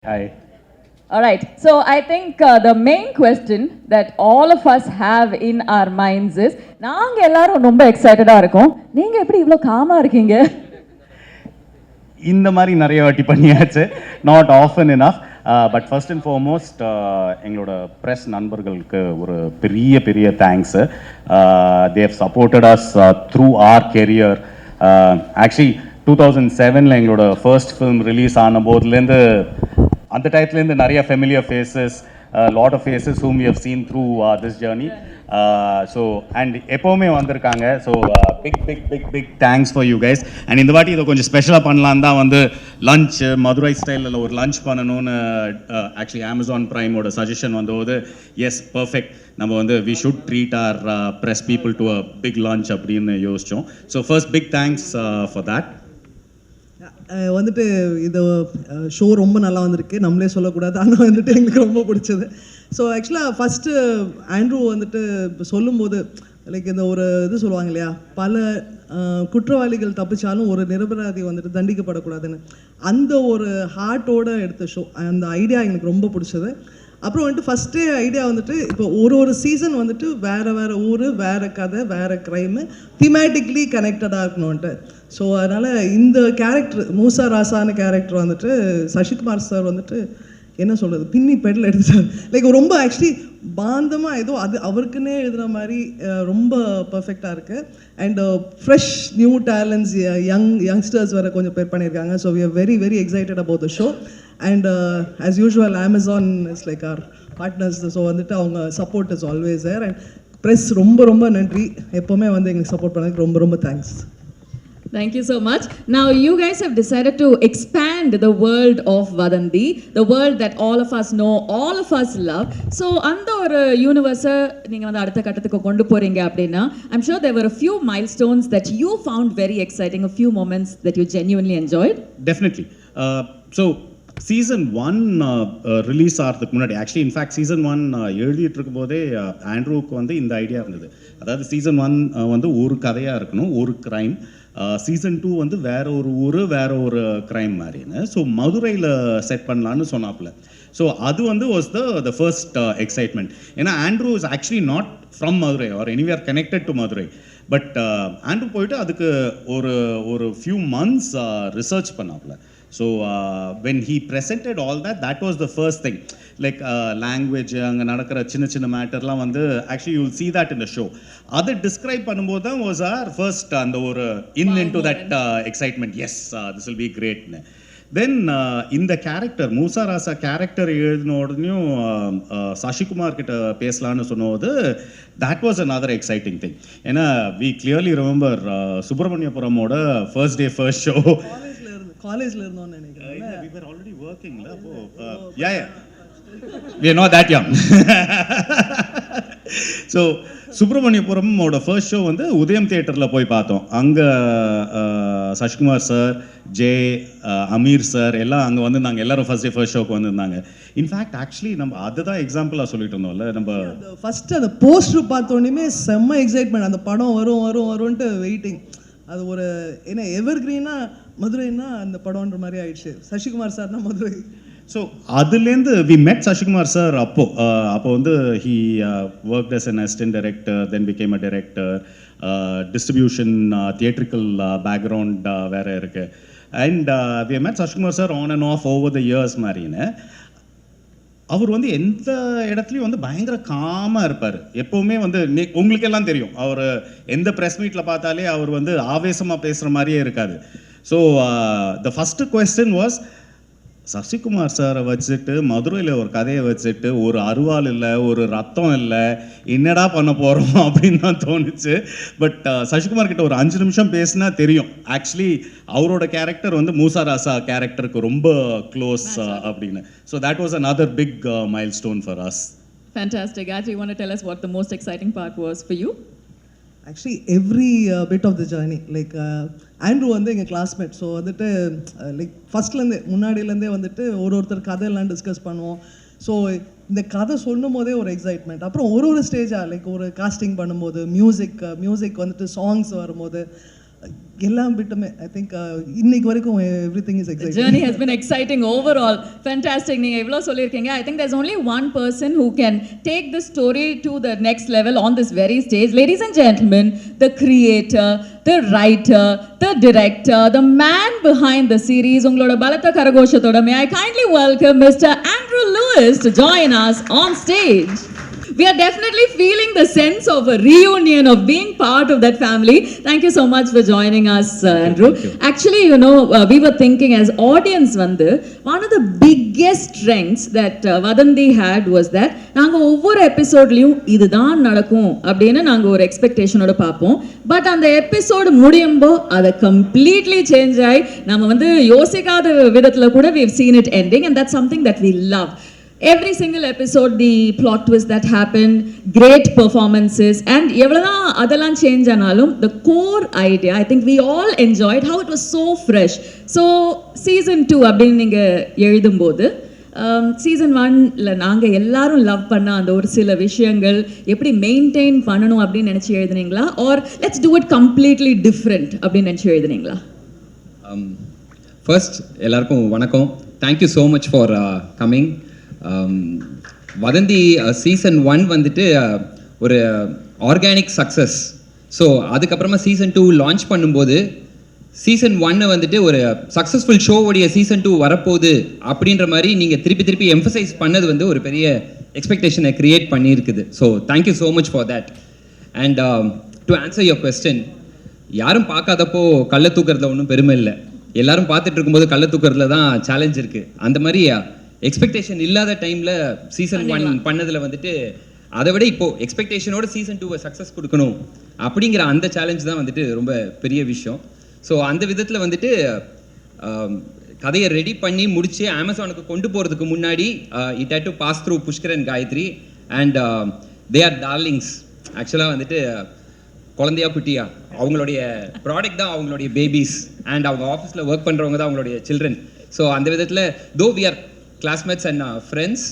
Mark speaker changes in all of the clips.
Speaker 1: Hi.
Speaker 2: All right. So I think the main question that all of us have in our minds is, நாங்க எல்லாரும் ரொம்ப எக்ஸைட்டடா இருக்கோம். நீங்க எப்படி இவ்ளோ காமா இருக்கீங்க?
Speaker 1: இந்த மாதிரி நிறைய வாட்டி பண்ணியாச்சு, not often enough. But first and foremost எங்களோட ப்ரெஸ் நண்பர்களுக்கு ஒரு பெரிய பெரிய thanks. They've supported us through our career. Actually 2007 எங்களோட ஃபர்ஸ்ட் ஃபிலிம் ரிலீஸ் ஆன போதுலேருந்து அந்த டயத்துலேருந்து நிறைய familiar faces, lot of faces whom we have seen through this journey. So and எப்போவுமே வந்திருக்காங்க. So big thanks for you guys. And இந்த வாட்டி இதை கொஞ்சம் ஸ்பெஷலாக பண்ணலான் தான் வந்து லஞ்ச் மதுரை ஸ்டைலில் ஒரு லஞ்ச் பண்ணணும்னு ஆக்சுவலி அமேசான் ப்ரைமோட சஜஷன் வந்தபோது எஸ் பர்ஃபெக்ட், நம்ம வந்து we should treat our press people to a big lunch அப்படின்னு யோசித்தோம். So first big thanks for that.
Speaker 3: வந்துட்டு இது ஷோ ரொம்ப நல்லா வந்திருக்கு, நம்மளே சொல்லக்கூடாது, ஆனால் வந்துட்டு எங்களுக்கு ரொம்ப பிடிச்சது. ஸோ ஆக்சுவலாக ஃபஸ்ட்டு ஆண்ட்ரூ வந்துட்டு சொல்லும்போது லைக் இந்த ஒரு இது சொல்லுவாங்க இல்லையா, பல குற்றவாளிகள் தப்பிச்சாலும் ஒரு நிரபராதி வந்துட்டு தண்டிக்கப்படக்கூடாதுன்னு, அந்த ஒரு ஹார்ட்டோடு எடுத்த ஷோ. அந்த ஐடியா எனக்கு ரொம்ப பிடிச்சது. அப்புறம் வந்துட்டு ஃபஸ்ட்டே ஐடியா வந்துட்டு இப்போ ஒரு சீசன் வந்துட்டு வேறு ஊர், வேறு கதை, வேறு க்ரைமு, திமேட்டிக்லி கனெக்டடாக இருக்கணும்ன்ட்டு. ஸோ அதனால் இந்த கேரக்டர் மூசா ராசான கேரக்டர் வந்துட்டு சசிகுமார் சார் வந்துட்டு என்ன சொல்கிறது, பின்னி பெடல் எடுத்துட்டார். லைக் ரொம்ப ஆக்சுவலி பாந்தமாக ஏதோ அது அவருக்குன்னே எழுதுகிற மாதிரி ரொம்ப பர்ஃபெக்டாக இருக்குது. And fresh new talents, youngsters வேறு கொஞ்சம் பேர் பண்ணியிருக்காங்க. So we are very excited about the show. And as usual Amazon is like our partners. So வந்துட்டு அவங்க support is always there. And press ரொம்ப நன்றி, எப்போவுமே வந்து எங்களுக்கு சப்போர்ட் பண்ணதுக்கு ரொம்ப thanks.
Speaker 2: Thank you so much. Now you guys have decided to expand the world of Vadanthi, the world that all of us know, all of us love. So அந்த ஒரு யூனிவர்ஸை நீங்கள் வந்து அடுத்த கட்டத்துக்கு கொண்டு போகிறீங்க அப்படின்னா, I'm sure there were a few milestones that you found very exciting, a few moments that you genuinely enjoyed.
Speaker 1: Definitely. So season 1 release ஆகிறதுக்கு முன்னாடி ஆக்சுவலி இன்ஃபேக்ட் சீசன் 1 எழுதிட்டு இருக்கும் போதே ஆண்ட்ரூவுக்கு வந்து இந்த ஐடியா இருந்தது. அதாவது சீசன் 1 வந்து ஒரு கதையாக இருக்கணும், ஒரு க்ரைம். சீசன் 2 வந்து வேற ஒரு ஊர், வேற ஒரு க்ரைம் மாதிரின்னு. ஸோ மதுரையில் செட் பண்ணலான்னு சொன்னாப்புல. ஸோ அது வந்து வாஸ் த ஃபர்ஸ்ட் எக்ஸைட்மெண்ட். ஏன்னா Andrew is actually not from Madurai or anywhere connected to Madurai. But Andrew போயிட்டு அதுக்கு ஒரு ஃபியூ மந்த்ஸ் ரிசர்ச் பண்ணாப்புல. So when he presented all that, that was the first thing. Like language, அங்கே நடக்கிற சின்ன மேட்டர்லாம் வந்து actually you will see that in the show. அதை describe பண்ணும்போது தான் was our first அந்த ஒரு into that excitement. Yes, this will be great. Then இந்த கேரக்டர் மூசா ராசா கேரக்டர் எழுதின உடனேயும் சசிகுமார் கிட்ட பேசலான்னு சொன்னபோது that was another exciting thing. ஏன்னா we clearly remember சுப்பிரமணியபுரமோட ஃபர்ஸ்ட் டே ஃபர்ஸ்ட் ஷோ
Speaker 3: காலேஜில் இருந்தோம்னு நினைக்கிறேன்.
Speaker 1: We were already working la. Yeah. We are not that young. So சுப்பிரமணியபுரமோட ஃபர்ஸ்ட் ஷோ வந்து உதயம் தியேட்டரில் போய் பார்த்தோம். அங்கே சசிகுமார் சார், அமீர் சார் எல்லாம் அங்கே வந்து நாங்கள் எல்லாரும் ஃபர்ஸ்ட் டே ஃபர்ஸ்ட் ஷோக்கு வந்திருந்தாங்க. இன்ஃபேக்ட் ஆக்சுவலி நம்ம அதுதான் எக்ஸாம்பிளாக சொல்லிட்டு இருந்தோம்ல. நம்ம
Speaker 3: ஃபர்ஸ்ட் அந்த போஸ்டர் பார்த்தோன்னே செம்ம எக்ஸைட்மெண்ட், அந்த படம் வரும்ன்ட்டு வெயிட்டிங். அது ஒரு என்ன எவர் கிரீனா மதுரைன்னா அந்த படம்ன்ற மாதிரி ஆயிடுச்சு. சசிகுமார் சார்னா மதுரை.
Speaker 1: ஸோ அதுலேருந்து வி மெட் சசிகுமார் சார் அப்போ வந்து he worked as an assistant director, then became a director, distribution, theatrical background வேறு இருக்குது. And we met Sasikumar sir on and off over the years மாதிரின்னு. அவர் வந்து எந்த இடத்துலையும் வந்து பயங்கர காமாக இருப்பார். எப்போவுமே வந்து உங்களுக்கு எல்லாம் தெரியும், அவர் எந்த ப்ரெஸ் மீட்டில் பார்த்தாலே அவர் வந்து ஆவேசமாக பேசுகிற மாதிரியே இருக்காது. So the first question was, Sasikumar சாரை வச்சுட்டு மதுரையில் ஒரு கதையை வச்சுட்டு ஒரு அருவாள் இல்லை, ஒரு ரத்தம் இல்லை, என்னடா பண்ண போகிறோம் அப்படின்னு தான் தோணுச்சு. பட் சசிகுமார் கிட்ட ஒரு 5 நிமிஷம் பேசினா தெரியும் ஆக்சுவலி அவரோட கேரக்டர் வந்து மூசா ராசா கேரக்டருக்கு ரொம்ப க்ளோஸ் அப்படின்னு. So that was another big milestone for us.
Speaker 2: Fantastic. Actually, you want to tell us what the most exciting part was for you?
Speaker 3: Actually every bit of the journey, like Andrew வந்து எங்கள் classmate. So வந்துட்டு like முன்னாடியிலேருந்தே வந்துட்டு ஒருத்தர் கதையெல்லாம் discuss பண்ணுவோம். So இந்த கதை சொல்லும் போதே ஒரு எக்ஸைட்மெண்ட். அப்புறம் ஒரு ஸ்டேஜாக லைக் ஒரு காஸ்டிங் பண்ணும்போது மியூசிக் வந்துட்டு சாங்ஸ் வரும்போது எல்லாம் விட்டுமே ஐ திங்க் இன்னைக்கு வரைக்கும் everything is
Speaker 2: The
Speaker 3: exciting.
Speaker 2: journey has been exciting overall. Fantastic. நீங்க எவ்வளோ சொல்லியிருக்கீங்க. I think there's only one person who can take this story to the next level on this very stage. Ladies and gentlemen, the creator, the writer, the director, the man behind the series. உங்களோட பலத்த கரகோஷத்தோட may I kindly welcome Mr. Andrew Lewis to join us on stage. We are definitely feeling the sense of a reunion, of being part of that family. Thank you so much for joining us, Andrew. Actually, you know, we were thinking as audience, one of the biggest strengths that Vadanthi had was that நாங்கள் ஒவ்வொரு எபிசோட்லையும் இதுதான் நடக்கும் அப்படின்னு நாங்கள் ஒரு எக்ஸ்பெக்டேஷனோட பார்ப்போம். But அந்த episode முடியும்போ அதை கம்ப்ளீட்லி சேஞ்ச் ஆகி நம்ம யோசிக்காத விதத்தில் கூட we've seen it ending, and that's something that we love. Every single episode, the plot twist that happened, great performances, and எவ்வளவுதான் அதெல்லாம் சேஞ்ச் ஆனாலும் the core idea, I think we all enjoyed how it was so fresh. So season 2 அப்படின்னு நீங்க எழுதும்போது season 1ல நாங்கள் எல்லாரும் love பண்ண அந்த ஒரு சில விஷயங்கள் எப்படி மெயின்டைன் பண்ணணும் அப்படின்னு நினச்சி எழுதுனீங்களா, or let's do it completely different அப்படின்னு நினச்சி எழுதுனீங்களா?
Speaker 4: ஃபர்ஸ்ட் எல்லாருக்கும் வணக்கம். Thank you so much for coming. Vadhandhi season 1 ஒரு ஆர்கானிக் சக்ஸஸ். ஸோ அதுக்கப்புறமா சீசன் 2 லான்ச் பண்ணும்போது சீசன் 1 ஒரு சக்ஸஸ்ஃபுல் ஷோவுடைய சீசன் 2 வரப்போகுது அப்படின்ற மாதிரி நீங்கள் திருப்பி எம்ஃபசைஸ் பண்ணது ஒரு பெரிய எக்ஸ்பெக்டேஷனை க்ரியேட் பண்ணியிருக்குது. So thank you so much for that. And to answer your question, யாரும் பார்க்காதப்போ கள்ள தூக்கிறதுல ஒன்றும் பெருமை இல்லை. எல்லாரும் பார்த்துட்டு இருக்கும்போது கள்ள தூக்கிறதுல தான் சேலஞ்ச் இருக்குது. அந்த மாதிரி எக்ஸ்பெக்டேஷன் இல்லாத டைமில் சீசன் 1 பண்ணதில் அதை விட இப்போது எக்ஸ்பெக்டேஷனோட சீசன் 2 சக்ஸஸ் கொடுக்கணும் அப்படிங்கிற அந்த சேலஞ்ச் தான் ரொம்ப பெரிய விஷயம். ஸோ அந்த விதத்தில் கதையை ரெடி பண்ணி முடித்து அமேசானுக்கு கொண்டு போகிறதுக்கு முன்னாடி it had to pass through Pushkar and Gayathri, and they are darlings. ஆக்சுவலாக குழந்தையா குட்டியா அவங்களுடைய ப்ராடக்ட் தான் அவங்களுடைய பேபிஸ், அண்ட் அவங்க ஆஃபீஸில் ஒர்க் பண்ணுறவங்க தான் அவங்களுடைய சில்ட்ரன். ஸோ அந்த விதத்தில் though we are classmates and friends,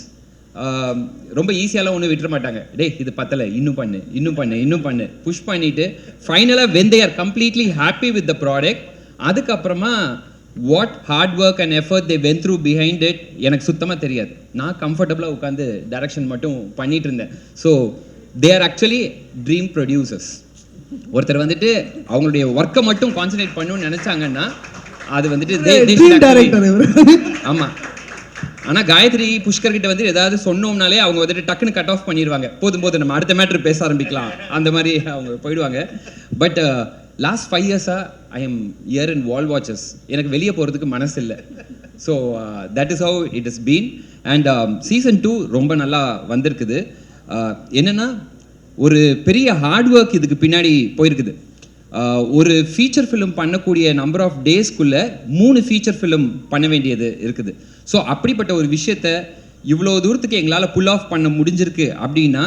Speaker 4: ரொம்ப ஈஸியாலாம் ஒன்றும் விட்டுற மாட்டாங்க. டேய் இது பத்தலை, இன்னும் பண்ணு புஷ் பண்ணிவிட்டு ஃபைனலாக when they are completely happy with the product, அதுக்கப்புறமா what hard work and effort they went through behind it எனக்கு சுத்தமாக தெரியாது. நான் கம்ஃபர்டபுளாக உட்காந்து டைரக்ஷன் மட்டும் பண்ணிட்டு இருந்தேன். So they are actually dream producers. ஒருத்தர் அவங்களுடைய ஒர்க்கை மட்டும் கான்சன்ட்ரேட் பண்ணணும்னு நினச்சாங்கன்னா அது ஆமாம். ஆனால் காயத்ரி புஷ்கர் கிட்ட ஏதாவது சொன்னோம்னாலே அவங்க டக்குன்னு கட் ஆஃப் பண்ணிடுவாங்க. போதும் நம்ம அடுத்த மேட்ரு பேச ஆரம்பிக்கலாம், அந்த மாதிரி அவங்க போயிடுவாங்க. பட் லாஸ்ட் 5 இயர்ஸாக I am year in wall watches. எனக்கு வெளியே போகிறதுக்கு மனசு இல்லை. So that is how it is been. And season 2 ரொம்ப நல்லா வந்திருக்குது. என்னென்னா ஒரு பெரிய ஹார்ட் ஒர்க் இதுக்கு பின்னாடி போயிருக்குது. ஒரு ஃபீச்சர் ஃபிலிம் பண்ணக்கூடிய நம்பர் ஆஃப் டேஸ்க்குள்ளே 3 ஃபீச்சர் ஃபிலிம் பண்ண வேண்டியது இருக்குது. ஸோ அப்படிப்பட்ட ஒரு விஷயத்தை இவ்வளோ தூரத்துக்கு எங்களால் புல் ஆஃப் பண்ண முடிஞ்சிருக்கு அப்படின்னா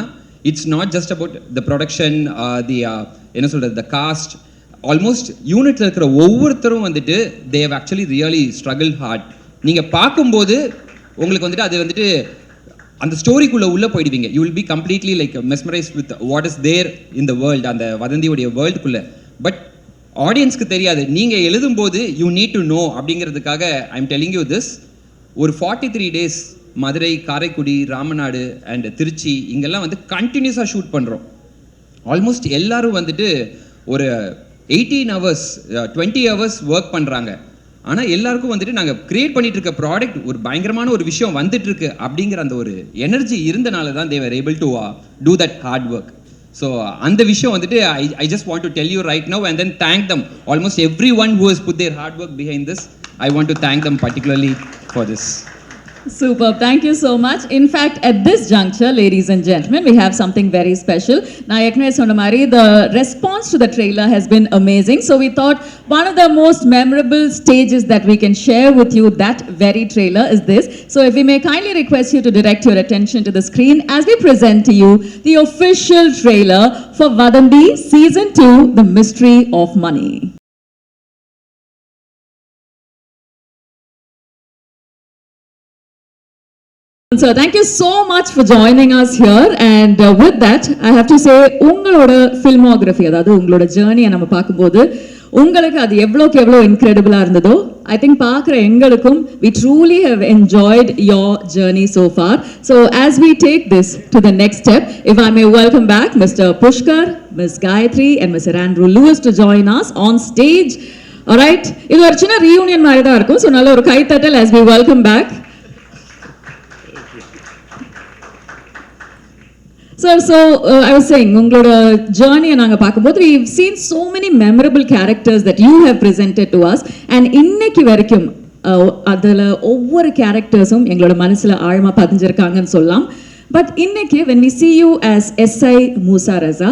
Speaker 4: it's not just about the production, the என்ன சொல்கிறது, த காஸ்ட். ஆல்மோஸ்ட் யூனிட்டில் இருக்கிற ஒவ்வொருத்தரும் they have actually really struggle hard. நீங்கள் பார்க்கும்போது உங்களுக்கு அது அந்த ஸ்டோரிக்குள்ளே உள்ளே போயிடுவீங்க. You will be completely like mesmerise with what is there in the world, அந்த வதந்தியுடைய வேர்ல்டுக்குள்ளே. பட் ஆடியன்ஸ்க்கு தெரியாது. நீங்கள் எழுதும்போது யூ நீட் டு நோ அப்படிங்கிறதுக்காக I am telling you this. ஒரு 43 days மதுரை, காரைக்குடி, ராமநாடு அண்ட் திருச்சி இங்கெல்லாம் கண்டினியூஸாக ஷூட் பண்ணுறோம். ஆல்மோஸ்ட் எல்லாரும் ஒரு 18 hours 20 hours ஒர்க் பண்ணுறாங்க. ஆனால் எல்லாருக்கும் நாங்கள் கிரியேட் பண்ணிட்டு இருக்க ப்ராடக்ட் ஒரு பயங்கரமான ஒரு விஷயம் வந்துட்டுருக்கு அப்படிங்கிற அந்த ஒரு எனர்ஜி இருந்தனால தான் they were able to do that hard work. So அந்த விஷயம் I just want to tell you right now and then thank them. Almost everyone who has put their hard work behind this, I want to thank them particularly for this.
Speaker 2: Superb. Thank you so much. In fact, at this juncture, ladies and gentlemen, we have something very special. Now, the response to the trailer has been amazing. So we thought one of the most memorable stages that we can share with you that very trailer is this. So if we may kindly request you to direct your attention to the screen as we present to you the official trailer for Vadanthi Season 2, The Mystery of Money. So thank you so much for joining us here, and with that I have to say உங்களோட filmography, அதாவது உங்களோட ஜர்னியை நம்ம பார்க்கும்போது உங்களுக்கு அது எவ்வளோக்கு எவ்வளோ இன்க்ரெடிபிளாக இருந்ததோ ஐ திங்க் பார்க்குற எங்களுக்கும் we truly have enjoyed your journey so far. So as we take this to the next step, if I may welcome back Mr. Pushkar, Ms. Gayatri and Mr. Andrew Lewis to join us on stage. Alright, இது ஒரு சின்ன reunion மாதிரி தான் இருக்கும். So நல்ல ஒரு கைத்தட்டல் as we welcome back. Sir, so I was saying, உங்களோட ஜேர்னியை நாங்கள் பார்க்கும்போது we've seen so many memorable characters that you have presented to us, and இன்னைக்கு வரைக்கும் அதில் ஒவ்வொரு கேரக்டர்ஸும் எங்களோட மனசில் ஆழமாக பதிஞ்சிருக்காங்கன்னு சொல்லலாம். பட் இன்னைக்கு when we see you as SI Musa Raza,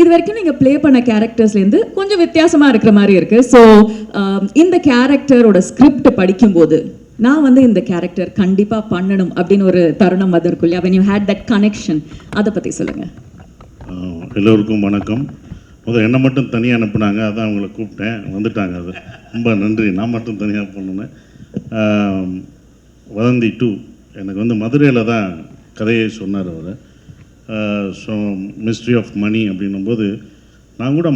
Speaker 2: இது வரைக்கும் நீங்கள் ப்ளே பண்ண கேரக்டர்ஸ்லேருந்து கொஞ்சம் வித்தியாசமாக இருக்கிற மாதிரி இருக்குது. ஸோ இந்த கேரக்டரோட ஸ்கிரிப்ட் படிக்கும்போது நான் வந்து இந்த கேரக்டர் கண்டிப்பாக பண்ணணும் அப்படின்னு ஒரு தருணம் வந்திருக்கும் இல்லையா? when you had that connection, அதை பற்றி சொல்லுங்கள்.
Speaker 5: எல்லோருக்கும் வணக்கம். என்னை மட்டும் தனியாக அனுப்புனாங்க, அதான் அவங்கள கூப்பிட்டேன், வந்துட்டாங்க. அது ரொம்ப நன்றி. நான் மட்டும் தனியாக போனேன்னு. வதந்தி 2 எனக்கு மதுரையில் தான் கதையை சொன்னார் அவர். ஸோ மிஸ்ட்ரி ஆஃப் மணி அப்படின்னும்போது நான் கூட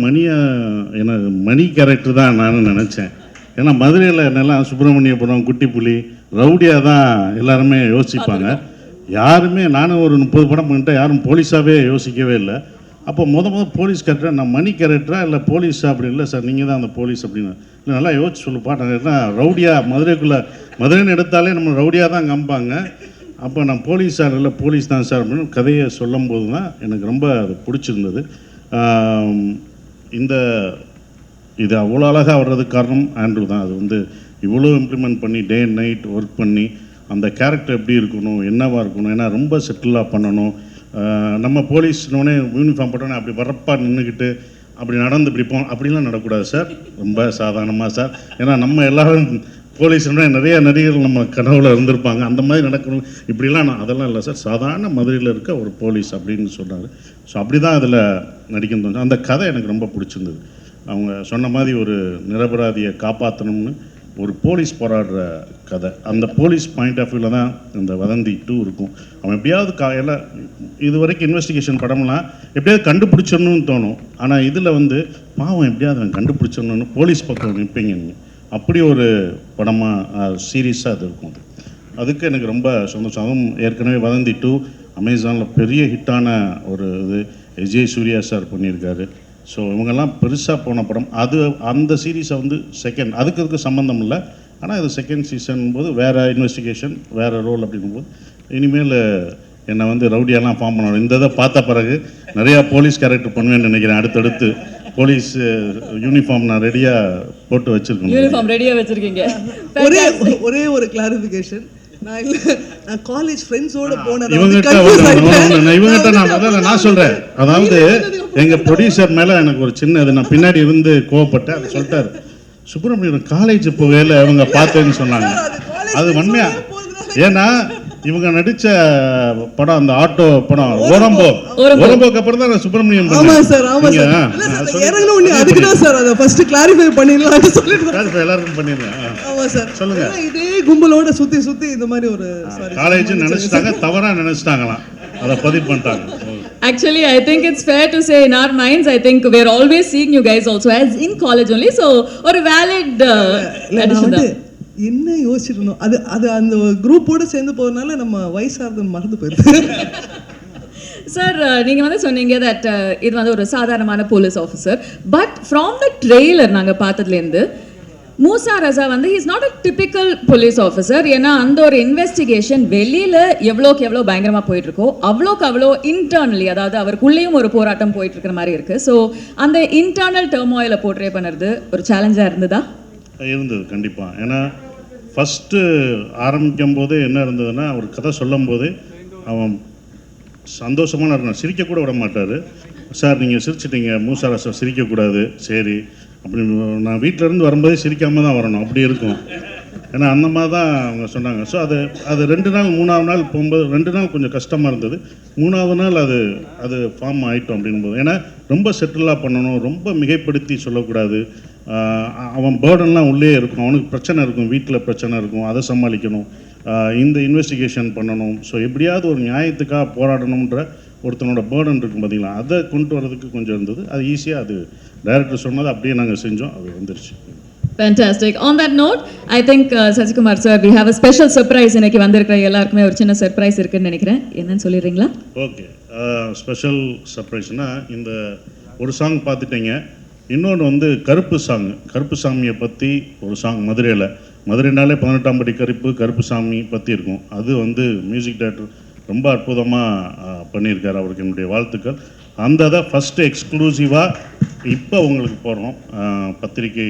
Speaker 5: எனக்கு மணி கேரக்டர் தான் நான் நினச்சேன். ஏன்னா மதுரையில் என்னெல்லாம் சுப்பிரமணியபுரம், குட்டிப்புலி, ரவுடியாக தான் எல்லாருமே யோசிப்பாங்க. யாருமே நானும் ஒரு 30 படம் பண்ணிட்டேன், யாரும் போலீஸாகவே யோசிக்கவே இல்லை. அப்போ போலீஸ் கேரக்டர் நான் மணி கேரக்டரா இல்லை போலீஸா அப்படி இல்லை சார், நீங்கள் தான் அந்த போலீஸ் அப்படின்னு. இல்லை நல்லா யோசிச்சு சொல்லுப்பா, நான் என்ன ரவுடியாக மதுரைன்னு எடுத்தாலே நம்ம ரவுடியாக தான் காமிப்பாங்க. அப்போ நான் போலீஸ் சார் இல்லை போலீஸ் தான் சார் அப்படின்னு கதையை சொல்லும் போது தான் எனக்கு ரொம்ப அது பிடிச்சிருந்தது. இது அவ்வளோ அழகாக வர்றதுக்கு காரணம் ஆண்ட்ரூ தான். அது இவ்வளோ இம்ப்ளிமெண்ட் பண்ணி டே அண்ட் நைட் ஒர்க் பண்ணி அந்த கேரக்டர் எப்படி இருக்கணும், என்னவாக இருக்கணும், ஏன்னா ரொம்ப செட்டிலாக பண்ணணும். நம்ம போலீஸ்னோடனே யூனிஃபார்ம் போட்டோன்னே அப்படி வரப்பா நின்றுக்கிட்டு அப்படி நடந்து இப்படி அப்படிலாம் நடக்கூடாது சார், ரொம்ப சாதாரணமாக சார். ஏன்னா நம்ம எல்லோரும் போலீஸ்னா நிறைய நடிகர்கள் நம்ம கனவுல இருந்திருப்பாங்க, அந்த மாதிரி நடக்கணும் இப்படிலாம். அதெல்லாம் இல்லை சார், சாதாரண மதுரையில் இருக்க ஒரு போலீஸ் அப்படின்னு சொன்னார். ஸோ அப்படி தான் அதில் நடிக்கணும் தோணுச்சு. அந்த கதை எனக்கு ரொம்ப பிடிச்சிருந்தது. அவங்க சொன்ன மாதிரி ஒரு நிரபராதியை காப்பாற்றணும்னு ஒரு போலீஸ் போராடுற கதை. அந்த போலீஸ் பாயிண்ட் ஆஃப் வியூவில் தான் இந்த வதந்தி 2 இருக்கும். அவன் எப்படியாவது எல்லாம் இது வரைக்கும் இன்வெஸ்டிகேஷன் படம்லாம் எப்படியாவது கண்டுபிடிச்சிடணும்னு தோணும். ஆனால் இதில் பாவம் எப்படியாவது அவன் கண்டுபிடிச்சிடணும்னு போலீஸ் பக்கம் நிற்பீங்க. அப்படி ஒரு படமாக சீரியஸாக அது இருக்கும். அதுக்கு எனக்கு ரொம்ப சந்தோஷம். அதுவும் ஏற்கனவே வதந்தி 2 அமேசானில் பெரிய ஹிட்டான ஒரு இது விஜய் சூர்யா சார் பண்ணியிருக்காரு. ஸோ இவங்கெல்லாம் பெருசாக போன படம். அந்த சீரீஸை செகண்ட் அதுக்கு சம்மந்தம் இல்லை. ஆனால் இது செகண்ட் சீசன் போது வேறு இன்வெஸ்டிகேஷன், வேறு ரோல் அப்படிங்கும்போது இனிமேல் என்னை ரவுடியெல்லாம் ஃபார்ம் பண்ணணும். இந்த இதை பார்த்த பிறகு நிறையா போலீஸ் கேரக்டர் பண்ணுவேன்னு நினைக்கிறேன். அடுத்தடுத்து போலீஸ் யூனிஃபார்ம் நான் ரெடியாக போட்டு வச்சுருக்கேன்.
Speaker 2: யூனிஃபார்ம் ரெடியாக வச்சுருக்கீங்க.
Speaker 3: ஒரே ஒரு கிளாரிஃபிகேஷன், நான் காலேஜ் ஃப்ரெண்ட்ஸோட போனேன்.
Speaker 5: இவங்ககிட்ட நான் சொல்கிறேன், அதாவது எங்கள் ப்ரொடியூசர் மேலே எனக்கு ஒரு சின்ன இது, நான் பின்னாடி இருந்து கோவப்பட்டேன். அதை சொல்லிட்டார், சுப்பிரமணியன் காலேஜ் போவேல அவங்க பார்த்தேன்னு சொன்னாங்க. அது உண்மையா? ஏன்னா இவங்க நடித்த படம் அந்த ஆட்டோ படம் ஓரம்போக்கு அப்புறம் தான் சுப்பிரமணியம். எல்லாருக்கும் பண்ணிருக்கேன். சொல்லுங்க.
Speaker 3: இதே கும்பலோட சுத்தி சுத்தி இந்த மாதிரி ஒரு
Speaker 5: காலேஜ் நினைச்சிட்டாங்க, தவறா நினைச்சிட்டாங்களாம், அதை பதிவு பண்ணிட்டாங்க.
Speaker 2: Actually, I think it's fair to say in our minds, I think we're always seeing you guys also as in college only. So, ஒரு valid addition தான்.
Speaker 3: என்ன யோசிச்சிருந்தோம், அது அந்த குரூப்போட சேர்ந்து போறதுனால நம்ம வயசாகுதுன்னு மறந்து போயிடுது.
Speaker 2: சார், நீங்கள் சொன்னீங்க தட் இது ஒரு சாதாரணமான police officer. But from the trailer நாங்கள் பார்த்ததுலேருந்து Moosa Rasa is not a typical police officer. ஏன்னா அந்த ஒரு இன்வெஸ்டிகேஷன் வெளியில் எவ்வளோக்கு எவ்வளோ பயங்கரமாக போயிட்டுருக்கோ அவ்வளோக்கு அவ்வளோ இன்டர்னலி, அதாவது அவருக்குள்ளேயும் ஒரு போராட்டம் போயிட்டுருக்கிற மாதிரி இருக்குது. ஸோ அந்த இன்டர்னல் டர்மாயிலை போர்ட்ரே பண்ணுறது ஒரு சேலஞ்சாக இருந்ததா?
Speaker 5: இருந்தது கண்டிப்பாக. ஏன்னா ஃபஸ்ட்டு ஆரம்பிக்கும் போது என்ன இருந்ததுன்னா, ஒரு கதை சொல்லும் போது அவன் சந்தோஷமான இருக்கணும், சிரிக்கக்கூட விட மாட்டார். சார் நீங்கள் சிரிச்சிட்டீங்க, மூசா ரசா சிரிக்கக்கூடாது, சரி அப்படின்னு. நான் வீட்டிலேருந்து வரும்போதே சிரிக்காமல் தான் வரணும், அப்படி இருக்கும். ஏன்னா அந்த மாதிரி தான் அவங்க சொன்னாங்க. ஸோ அது 2 நாள் 3ஆவது நாள் போகும்போது 2 நாள் கொஞ்சம் கஷ்டமாக இருந்தது. 3ஆவது நாள் அது ஃபார்ம் ஆகிட்டோம் அப்படின்போது. ஏன்னா ரொம்ப செட்டிலாக பண்ணணும், ரொம்ப மிகைப்படுத்தி சொல்லக்கூடாது. அவன் பேர்டன்லாம் உள்ளே இருக்கும், அவனுக்கு பிரச்சனை இருக்கும், வீட்டில் பிரச்சனை இருக்கும், அதை சமாளிக்கணும், இந்த இன்வெஸ்டிகேஷன் பண்ணணும். ஸோ எப்படியாவது ஒரு நியாயத்துக்காக போராடணுன்ற ஒருத்தனோட பேர்டன் இருக்கும் பார்த்தீங்களா, அதை கொண்டு வரதுக்கு கொஞ்சம் இருந்தது. அது ஈஸியாக அது டைரக்டர் சொன்னதை அப்படியே நாங்கள் செஞ்சோம், அது வந்துருச்சு.
Speaker 2: Fantastic. On that note, I think Sasikumar sir, we have a special surprise. இன்னைக்கு வந்திருக்கிற எல்லாருக்குமே ஒரு சின்ன சர்ப்ரைஸ் இருக்குன்னு நினைக்கிறேன். என்னன்னு சொல்லிடுறீங்களா?
Speaker 5: ஓகே, ஸ்பெஷல் சர்ப்ரைஸ்னால் இந்த ஒரு சாங் பார்த்துட்டீங்க. இன்னொன்று வந்து கருப்பு சாங், கருப்பு சாமியை பற்றி ஒரு சாங் மதுரைனாலே 18ஆம் படி கருப்பு சாமி பற்றி இருக்கும். அது வந்து மியூசிக் டைரக்டர் ரொம்ப அற்புதமாக பண்ணியிருக்காரு, அவருக்கு என்னுடைய வாழ்த்துக்கள். அந்த இதை ஃபஸ்ட்டு எக்ஸ்க்ளூசிவாக இப்போ உங்களுக்கு போடுறோம், பத்திரிகை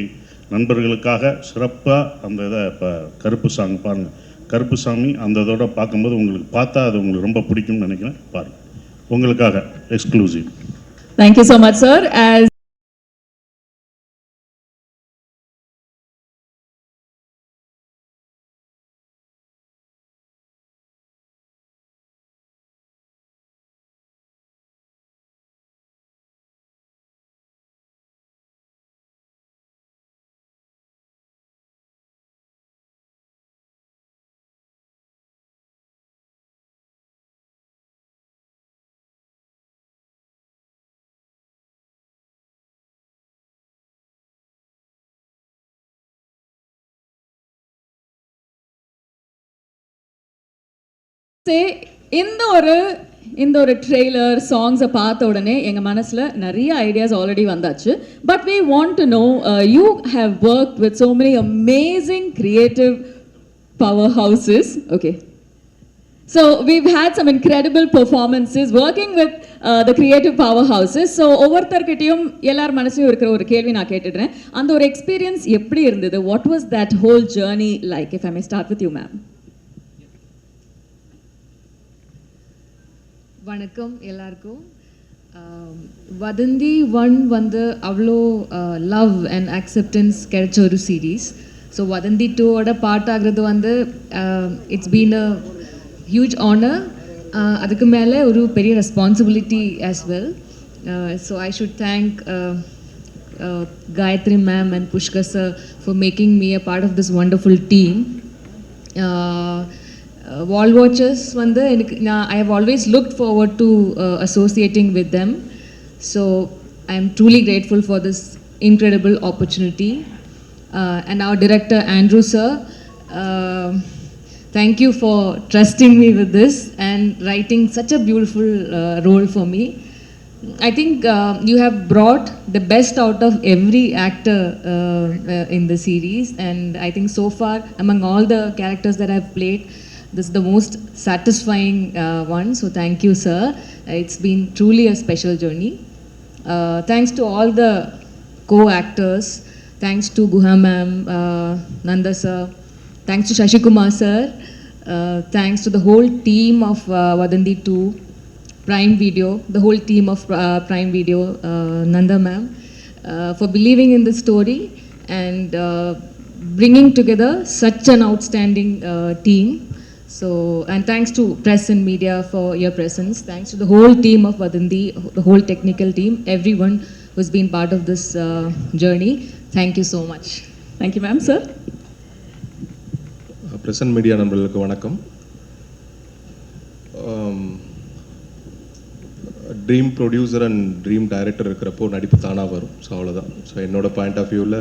Speaker 5: நண்பர்களுக்காக சிறப்பாக அந்த இதை. இப்போ கருப்பு சாங் பாருங்கள், கருப்பு சாமி அந்த இதோட பார்க்கும்போது உங்களுக்கு பார்த்தா அது உங்களுக்கு ரொம்ப பிடிக்கும்னு நினைக்கிறேன். பாருங்கள், உங்களுக்காக exclusive.
Speaker 2: Thank you so much, sir. As இந்த ஒரு ட்ரெய்லர் சாங்ஸை பார்த்த உடனே எங்கள் மனசில் நிறைய ஐடியாஸ் ஆல்ரெடி வந்தாச்சு. But we want to know, you have worked with so many amazing creative powerhouses. Okay. So we've had some incredible performances working with the creative powerhouses. So ஒவ்வொருத்தர்கிட்டையும் எல்லார் மனசுலையும் இருக்கிற ஒரு கேள்வி நான் கேட்டுடுறேன். அந்த ஒரு எக்ஸ்பீரியன்ஸ் எப்படி இருந்தது? What was that whole journey like? If I may start with you, ma'am.
Speaker 6: வணக்கம் எல்லாருக்கும். வதந்தி 1 வந்து அவ்வளோ லவ் அண்ட் அக்செப்டன்ஸ் கிடைச்ச ஒரு சீரீஸ். ஸோ வதந்தி 2ஓட பார்ட் ஆகிறது வந்து it's been a huge honour. அதுக்கு மேலே ஒரு பெரிய responsibility as well. So I should thank Gayatri ma'am and Pushkar sir for making me a part of this wonderful team. Wall Watchers வந்து எனக்கு I have always looked forward to associating with them. So I am truly grateful for this incredible opportunity. And our director Andrew sir, thank you for trusting me with this and writing such a beautiful role for me. I think you have brought the best out of every actor in the series, and I think so far among all the characters that I've played, this is the most satisfying one. So thank you, sir. It's been truly a special journey. Thanks to all the co-actors. Thanks to Guha ma'am, Nanda sir. Thanks to Shashikumar sir. Thanks to the whole team of Vadandi 2, Prime Video, the whole team of Prime Video, Nanda ma'am, for believing in the story and bringing together such an outstanding team. So, and thanks to press and media for your presence. Thanks to the whole team of Vadandi, the whole technical team, everyone who's been part of this journey. Thank you so much.
Speaker 2: Thank you, ma'am. Sir.
Speaker 7: Press and media நண்பர்களுக்கு வணக்கம். Dream producer and dream director இருக்கிறப்போ நடிப்பு தானாக வரும். So அவ்வளோதான். So என்னோடய point of வியூவில்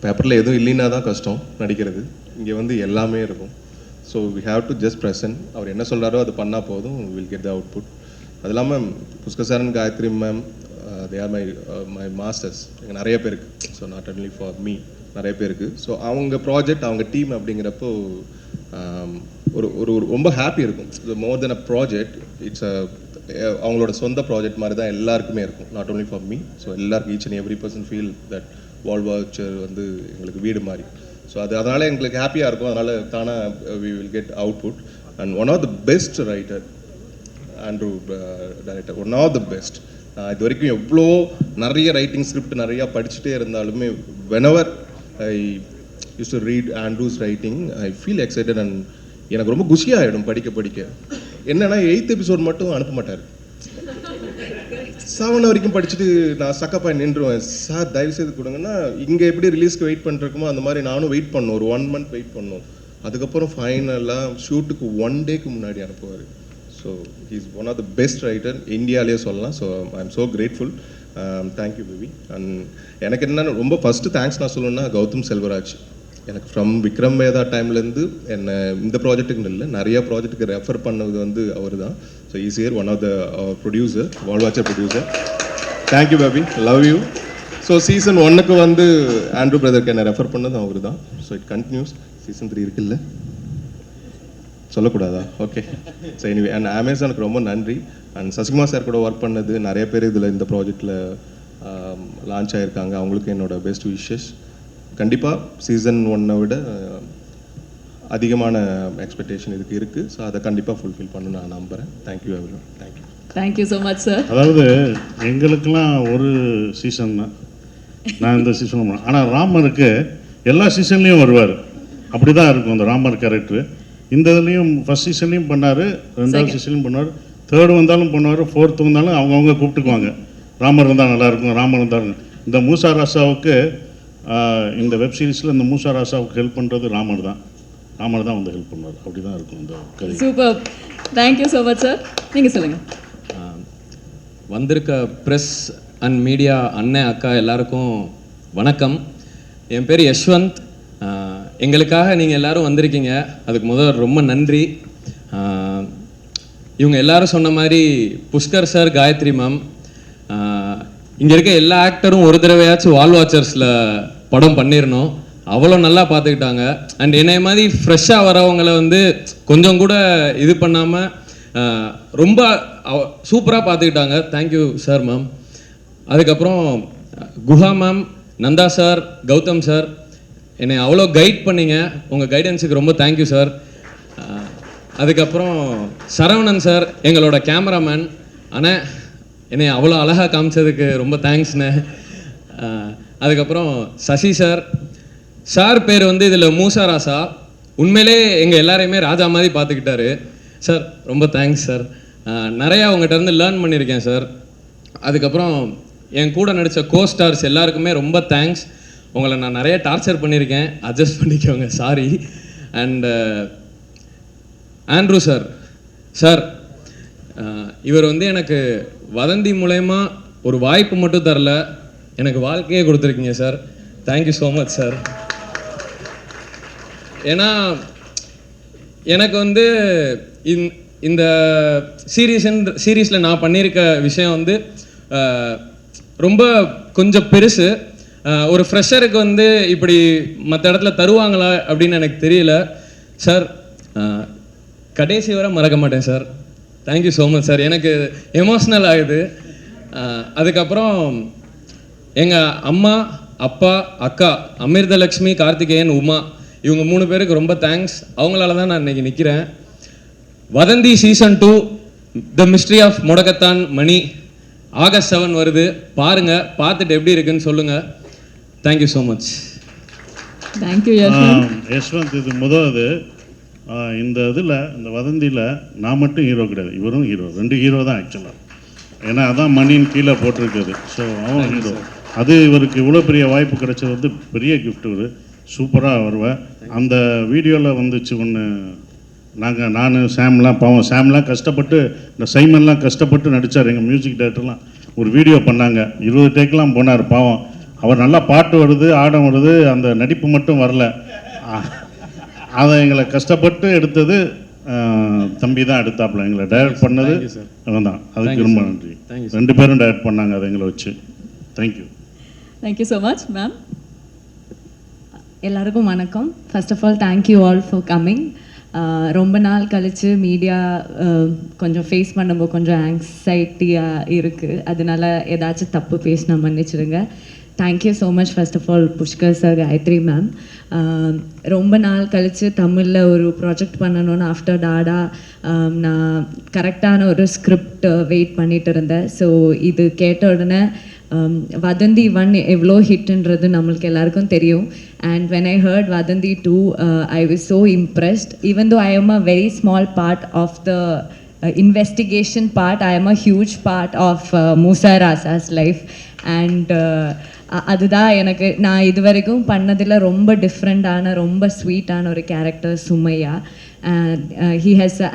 Speaker 7: பேப்பரில் எதுவும் இல்லைன்னா தான் கஷ்டம் நடிக்கிறது. இங்கே வந்து எல்லாமே இருக்கும். So we have to just present. அவர் என்ன சொல்கிறாரோ அது பண்ணால் போதும், வில் கெட் த அவுட்புட். அது இல்லாமல் Pushkar sir and Gayathri ma'am, they are my masters. எங்கள் நிறைய பேருக்கு, so not only for me, நிறைய பேருக்கு. ஸோ அவங்க ப்ராஜெக்ட், அவங்க டீம் அப்படிங்கிறப்போ ஒரு ஒரு ரொம்ப ஹாப்பி இருக்கும். மோர் தென் அ ப்ராஜெக்ட், இட்ஸ் அவங்களோட சொந்த ப்ராஜெக்ட் மாதிரி தான் எல்லாருக்குமே இருக்கும், not only for me. So எல்லாருக்கும் each and every person feel that wall watcher வந்து எங்களுக்கு வீடு மாதிரி. ஸோ அதனால் எங்களுக்கு ஹாப்பியாக இருக்கும். அதனால் தானாக we will get output. And one of the best writer Andrew director, one of the best. நான் இது வரைக்கும் எவ்வளோ நிறைய ரைட்டிங் ஸ்கிரிப்ட் நிறையா படிச்சுட்டே இருந்தாலுமே whenever I use to read Andrews writing, I feel excited. And எனக்கு ரொம்ப குஷியாகிடும் படிக்க. என்னன்னா 8th எபிசோட் மட்டும் அனுப்ப மாட்டார். 7 வரைக்கும் படிச்சுட்டு நான் சக்கப்பாய் நின்றுவேன். சார் தயவுசெய்து கொடுங்கன்னா, இங்கே எப்படி ரிலீஸ்க்கு வெயிட் பண்ணிருக்குமோ அந்த மாதிரி நானும் வெயிட் பண்ணோம். ஒரு 1 month வெயிட் பண்ணோம். அதுக்கப்புறம் ஃபைனலாக ஷூட்டுக்கு 1 டேக்கு முன்னாடி அனுப்புவார். So he's one of the best writer இந்தியாவிலே சொல்லலாம். So I am so grateful. Thank you baby. And எனக்கு என்னென்னா ரொம்ப ஃபஸ்ட்டு தேங்க்ஸ் நான் சொல்லணும்னா கௌதம் செல்வராஜ். எனக்கு ஃப்ரம் விக்ரம் வேதா டைம்லேருந்து என்னை இந்த ப்ராஜெக்ட்டுக்கு இல்லை நிறையா ப்ராஜெக்ட்டுக்கு ரெஃபர் பண்ணது வந்து அவர் தான். So is here one of the producer, Wall Watcher producer. Thank you baby, love you. So season 1க்கு வந்து ஆண்ட்ரூ பிரதருக்கு என்னை ரெஃபர் பண்ணது அவர் தான். So it continuous. சீசன் 3 இருக்குல்ல, சொல்லக்கூடாதா? ஓகே. ஸோ எனிவே அண்ட் அமேசானுக்கு ரொம்ப நன்றி. அண்ட் சசிகுமார் சார் கூட ஒர்க் பண்ணது நிறைய பேர் இதில் இந்த ப்ராஜெக்டில் லான்ச் ஆகியிருக்காங்க. அவங்களுக்கு என்னோட பெஸ்ட் விஷஸ். கண்டிப்பாக சீசன் 1 விட அதிகமான எக்ஸ்பெக்டேஷன் இதுக்கு இருக்குது. ஸோ அதை கண்டிப்பாக ஃபுல்ஃபில் பண்ண நான் நம்புகிறேன். Thank you everyone. Thank you.
Speaker 2: Thank you so much sir.
Speaker 5: அதாவது எங்களுக்கெல்லாம் ஒரு சீசன் தான், நான் இந்த சீசன். ஆனால் ராமருக்கு எல்லா சீசன்லேயும் வருவார். அப்படி தான் இருக்கும் அந்த ராமர் கேரக்டர். இந்த இதுலேயும் ஃபஸ்ட் சீசன்லேயும் பண்ணார், 2வது சீசன்லையும் பண்ணார், 3rd வந்தாலும் பண்ணுவார், 4th வந்தாலும் அவங்கவுங்க கூப்பிட்டுக்குவாங்க. ராமர் இருந்தால் நல்லாயிருக்கும், ராமர் இருந்தால். இந்த மூசா ராசாவுக்கு இந்த வெப் சீரிஸில் இந்த மூசா ராசாவுக்கு ஹெல்ப் பண்ணுறது ராமர் தான் வந்து ஹெல்ப் பண்ணுவார். அப்படி தான் இருக்கும் இந்த கதை.
Speaker 2: Super. Thank you so much sir. நீங்கள் சொல்லுங்கள்.
Speaker 8: வந்திருக்க ப்ரெஸ் அண்ட் மீடியா அண்ணன் அக்கா எல்லாருக்கும் வணக்கம். என் பேர் யஷ்வந்த். எங்களுக்காக நீங்கள் எல்லோரும் வந்திருக்கீங்க, அதுக்கு முதல் ரொம்ப நன்றி. இவங்க எல்லாரும் சொன்ன மாதிரி புஷ்கர் சார், காயத்ரி மேம், இங்கே இருக்க எல்லா ஆக்டரும் ஒரு தடவையாச்சும் வால் வாட்சர்ஸில் படம் பண்ணிடணும். அவ்வளோ நல்லா பார்த்துக்கிட்டாங்க. அண்ட் என்னைய மாதிரி ஃப்ரெஷ்ஷாக வரவங்களை வந்து கொஞ்சம் கூட இது பண்ணாமல் ரொம்ப சூப்பராக பார்த்துக்கிட்டாங்க. Thank you sir ma'am. அதுக்கப்புறம் Guha ma'am, Nanda sir, Gautham sir, என்னை அவ்வளோ கைட் பண்ணிங்க. உங்கள் கைடன்ஸுக்கு ரொம்ப தேங்க்யூ சார். அதுக்கப்புறம் சரவணன் சார், எங்களோட கேமராமேன். ஆனால் என்னை அவ்வளோ அழகாக காமிச்சதுக்கு ரொம்ப தேங்க்ஸ்ண்ணே. அதுக்கப்புறம் சசி சார். சார் பேர் வந்து இதில் மூசா ராசா. உண்மையிலே எங்கள் எல்லாரையுமே ராஜா மாதிரி பார்த்துக்கிட்டாரு சார். ரொம்ப தேங்க்ஸ் சார். நிறையா உங்கள்கிட்ட இருந்து லேர்ன் பண்ணியிருக்கேன் சார். அதுக்கப்புறம் என் கூட நடித்த கோஸ்டார்ஸ் எல்லாருக்குமே ரொம்ப தேங்க்ஸ். உங்களை நான் நிறைய டார்ச்சர் பண்ணியிருக்கேன், அட்ஜஸ்ட் பண்ணிக்கோங்க, sorry. And Andrew sir. Sir, இவர் வந்து எனக்கு வதந்தி மூலயமா ஒரு வாய்ப்பு மட்டும் தரல, எனக்கு வாழ்க்கையே கொடுத்துருக்கீங்க sir. Thank you so much sir. ஏன்னா எனக்கு வந்து இந்த சீரீஸில் நான் பண்ணியிருக்க விஷயம் வந்து ரொம்ப கொஞ்சம் பெருசு. ஒரு ஃப்ரெஷருக்கு வந்து இப்படி மற்ற இடத்துல தருவாங்களா அப்படின்னு எனக்கு தெரியல சார். கடைசி வரை மறக்க மாட்டேன் sir. Thank you so much sir. எனக்கு எமோஷ்னல் ஆகுது. அதுக்கப்புறம் எங்கள் அம்மா, அப்பா, அக்கா அமிர்தலக்ஷ்மி, கார்த்திகேயன், உமா, இவங்க 3 பேருக்கு ரொம்ப தேங்க்ஸ். அவங்களால தான் நான் இன்றைக்கி நிற்கிறேன். வதந்தி சீசன் 2 த மிஸ்ட்ரி ஆஃப் முடக்கத்தான் மணி August 7 வருது. பாருங்கள், பார்த்துட்டு எப்படி இருக்குன்னு சொல்லுங்கள். Thank you so much.
Speaker 2: Thank you
Speaker 5: Yashwanth. இது முதல் இந்த இதில், இந்த வதந்தியில் நான் மட்டும் ஹீரோ கிடையாது, இவரும் ஹீரோ. 2 ஹீரோ தான் ஆக்சுவலாக. ஏன்னா அதான் மணின்னு கீழே போட்டிருக்காரு. ஸோ அவன் ஹீரோ. அது இவருக்கு இவ்வளோ பெரிய வாய்ப்பு கிடைச்சது வந்து பெரிய கிஃப்ட். இவர் சூப்பராக வருவேன். அந்த வீடியோவில் வந்துச்சு ஒன்று. நான் சாம்லாம், பாவம் சாம்லாம் கஷ்டப்பட்டு, இந்த சைமன்லாம் கஷ்டப்பட்டு நடித்தார். எங்கள் மியூசிக் டைரக்டர்லாம் ஒரு வீடியோ பண்ணாங்க. 20 டேக்கெலாம் போனார். பாவம் அவர் நல்லா பாட்டு வருது, ஆடம் வருது, அந்த நடிப்பு மட்டும் வரல. அதை எங்களை கஷ்டப்பட்டு எடுத்தது தம்பி தான் எடுத்தாப்புல. எங்களை டைரக்ட் பண்ணது அவன் தான். அதுக்கு ரொம்ப நன்றி. 2 பேரும் டைரக்ட் பண்ணாங்க அதை எங்களை வச்சு. Thank you.
Speaker 2: Thank you so much ma'am.
Speaker 6: எல்லாருக்கும் வணக்கம். First of all thank you all for coming. ரொம்ப நாள் கழித்து மீடியா கொஞ்சம் ஃபேஸ் பண்ணும்போது கொஞ்சம் ஆங்ஸைட்டியாக இருக்குது. அதனால ஏதாச்சும் தப்பு பேசினா மன்னிச்சிடுங்க. Thank you so much first of all Pushkar sir, Gayathri ma'am. ரொம்ப நாள் கழித்து தமிழில் ஒரு ப்ராஜெக்ட் பண்ணணும்னு ஆஃப்டர் டாடா நான் கரெக்டான ஒரு ஸ்கிரிப்ட் வெயிட் பண்ணிட்டு இருந்தேன். ஸோ இது கேட்ட உடனே வதந்தி 1 எவ்வளோ ஹிட்ன்றது நம்மளுக்கு எல்லாருக்கும் தெரியும். And when I heard Vadhandhi 2 I was so impressed. Even though I am a very small part of the investigation part, I am a huge part of Moosa Rasa's life. And அதுதான் எனக்கு நான் இது வரைக்கும் பண்ணதில் ரொம்ப டிஃப்ரெண்ட்டான, ரொம்ப ஸ்வீட்டான ஒரு character Sumaiya. and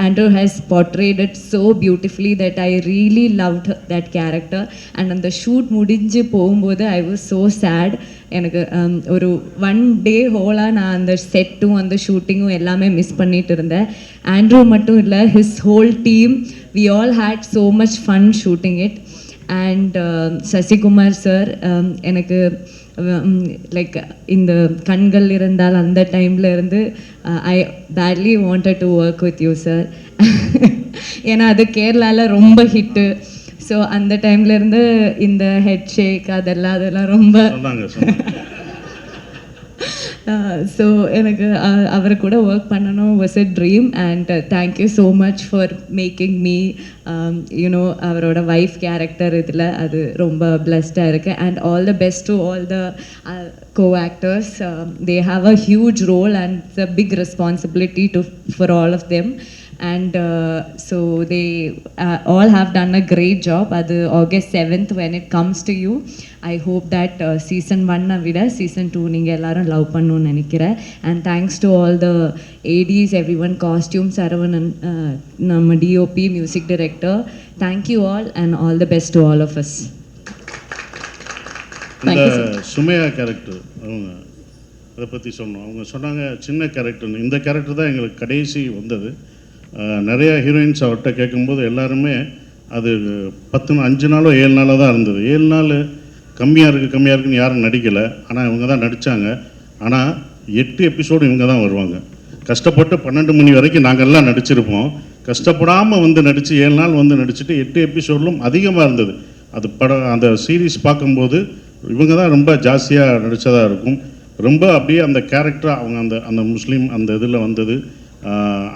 Speaker 6: Andrew has portrayed it so beautifully that I really loved that character. And on the shoot முடிஞ்சு போகும்போது I was so sad. எனக்கு ஒரு 1 day ஹோலாக நான் அந்த செட்டும் அந்த ஷூட்டிங்கும் எல்லாமே மிஸ் பண்ணிட்டு இருந்தேன். ஆண்ட்ரூ மட்டும் இல்லை, his whole team, we all had so much fun shooting it. And Sasikumar sir, எனக்கு லைக் இந்த கண்கள் இருந்தால் அந்த டைமில் இருந்து ஐ badly wanted to work with you sir. ஏன்னா அது கேரளாவில் ரொம்ப ஹிட்டு. ஸோ அந்த டைம்லேருந்து இந்த ஹெட் ஷேக் அதெல்லாம் ரொம்ப ஸோ எனக்கு அவர் கூட ஒர்க் பண்ணணும் was a dream. And thank you so much for making me you know அவரோட ஒய்ஃப் கேரக்டர் இதில் அது ரொம்ப பிளஸ்டாக இருக்குது. And all the best to all the co-actors. They have a huge role and it's a big responsibility for all of them. And so they all have done a great job. Adu August 7th when it comes to you, I hope that season 1 vida season 2 neenga ellarum love pannunu nenikira. And thanks to all the ADs, everyone, costume Saravanan, nama DOP, music director, thank you all and all the best to all of us.
Speaker 5: இந்த சுமையா character அவங்க அதை பற்றி சொன்னோம். அவங்க சொன்னாங்க சின்ன கேரக்டர்னு. இந்த character தான் எங்களுக்கு கடைசி வந்தது. நிறையா ஹீரோயின்ஸ் அவர்கிட்ட கேட்கும்போது எல்லாருமே அது 5 நாளோ 7 நாளோ தான் இருந்தது. 7 நாள் கம்மியாக இருக்குன்னு யாரும் நடிக்கலை. ஆனால் இவங்க தான் நடித்தாங்க. ஆனால் 8 எபிசோடு இவங்க தான் வருவாங்க. கஷ்டப்பட்டு 12 மணி வரைக்கும் நாங்கள் எல்லாம் நடிச்சிருப்போம். கஷ்டப்படாமல் வந்து நடித்து 7 நாள் வந்து நடிச்சுட்டு 8 எபிசோட்லும் அதிகமாக இருந்தது. அது அந்த சீரீஸ் பார்க்கும்போது இவங்க தான் ரொம்ப ஜாஸ்தியாக நடித்ததாக இருக்கும். ரொம்ப அப்படியே அந்த கேரக்டராக அவங்க அந்த முஸ்லீம் அந்த இதில் வந்தது.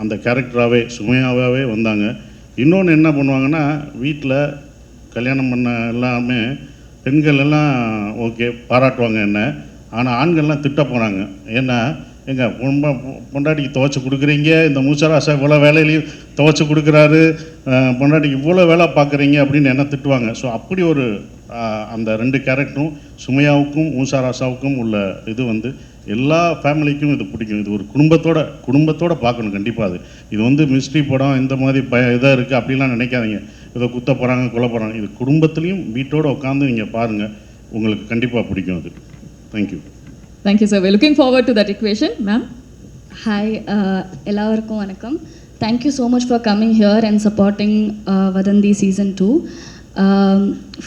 Speaker 5: அந்த கேரக்டராகவே சுமையாகவே வந்தாங்க. இன்னொன்று என்ன பண்ணுவாங்கன்னா, வீட்டில் கல்யாணம் பண்ண எல்லாமே பெண்கள் எல்லாம் ஓகே பாராட்டுவாங்க என்ன. ஆனால் ஆண்கள்லாம் திட்ட போனாங்க. ஏன்னா பொண்டாட்டிக்கு துவைச்சி கொடுக்குறீங்க, இந்த மூச்சராசா இவ்வளோ வேலையிலையும் துவைச்சி கொடுக்குறாரு, பொண்டாட்டிக்கு இவ்வளோ வேலை பார்க்குறீங்க அப்படின்னு என்ன திட்டுவாங்க. ஸோ அப்படி ஒரு அந்த 2 கேரக்டரும் சுமையாவுக்கும் மூசாராசாவுக்கும் உள்ள இது வந்து எல்லா ஃபேமிலிக்கும் இது பிடிக்கும். இது ஒரு குடும்பத்தோட பார்க்கணும் கண்டிப்பாக. இது வந்து மிஸ்ட்ரி படம் இந்த மாதிரி இதாக இருக்குது அப்படிலாம் நினைக்காதீங்க. ஏதோ குத்த போகிறாங்க கொல்ல போகிறாங்க. இது குடும்பத்துலேயும் வீட்டோடு உட்காந்து நீங்கள் பாருங்கள், உங்களுக்கு கண்டிப்பாக பிடிக்கும் அது. Thank you.
Speaker 2: Thank you, sir. We're looking forward to that equation. Ma'am?
Speaker 9: Hi, எல்லாருக்கும் வணக்கம். Thank you so much for coming here and supporting Vadandi Season 2.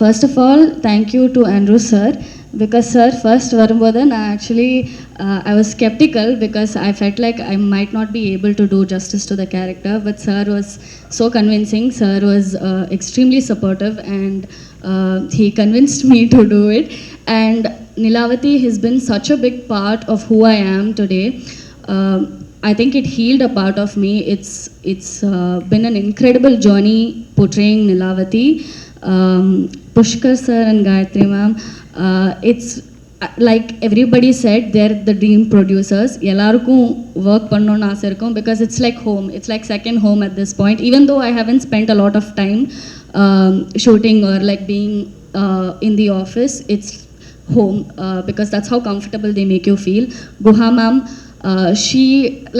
Speaker 9: First of all, thank you to Andrew sir, because sir first வரும்போது நான் actually I was skeptical because I felt like I might not be able to do justice to the character, but sir was so convincing. Sir was extremely supportive and he convinced me to do it. And Nilavati has been such a big part of who I am today. I think it healed a part of me. It's been an incredible journey portraying Nilavati. Pushkar sir and Gayatri ma'am, it's like everybody said, they're the dream producers. Ellarukkum work pannonu aasai irukum because it's like home. It's like second home at this point. Even though I haven't spent a lot of time shooting or like being in the office, it's home because that's how comfortable they make you feel. Guha ma'am, she,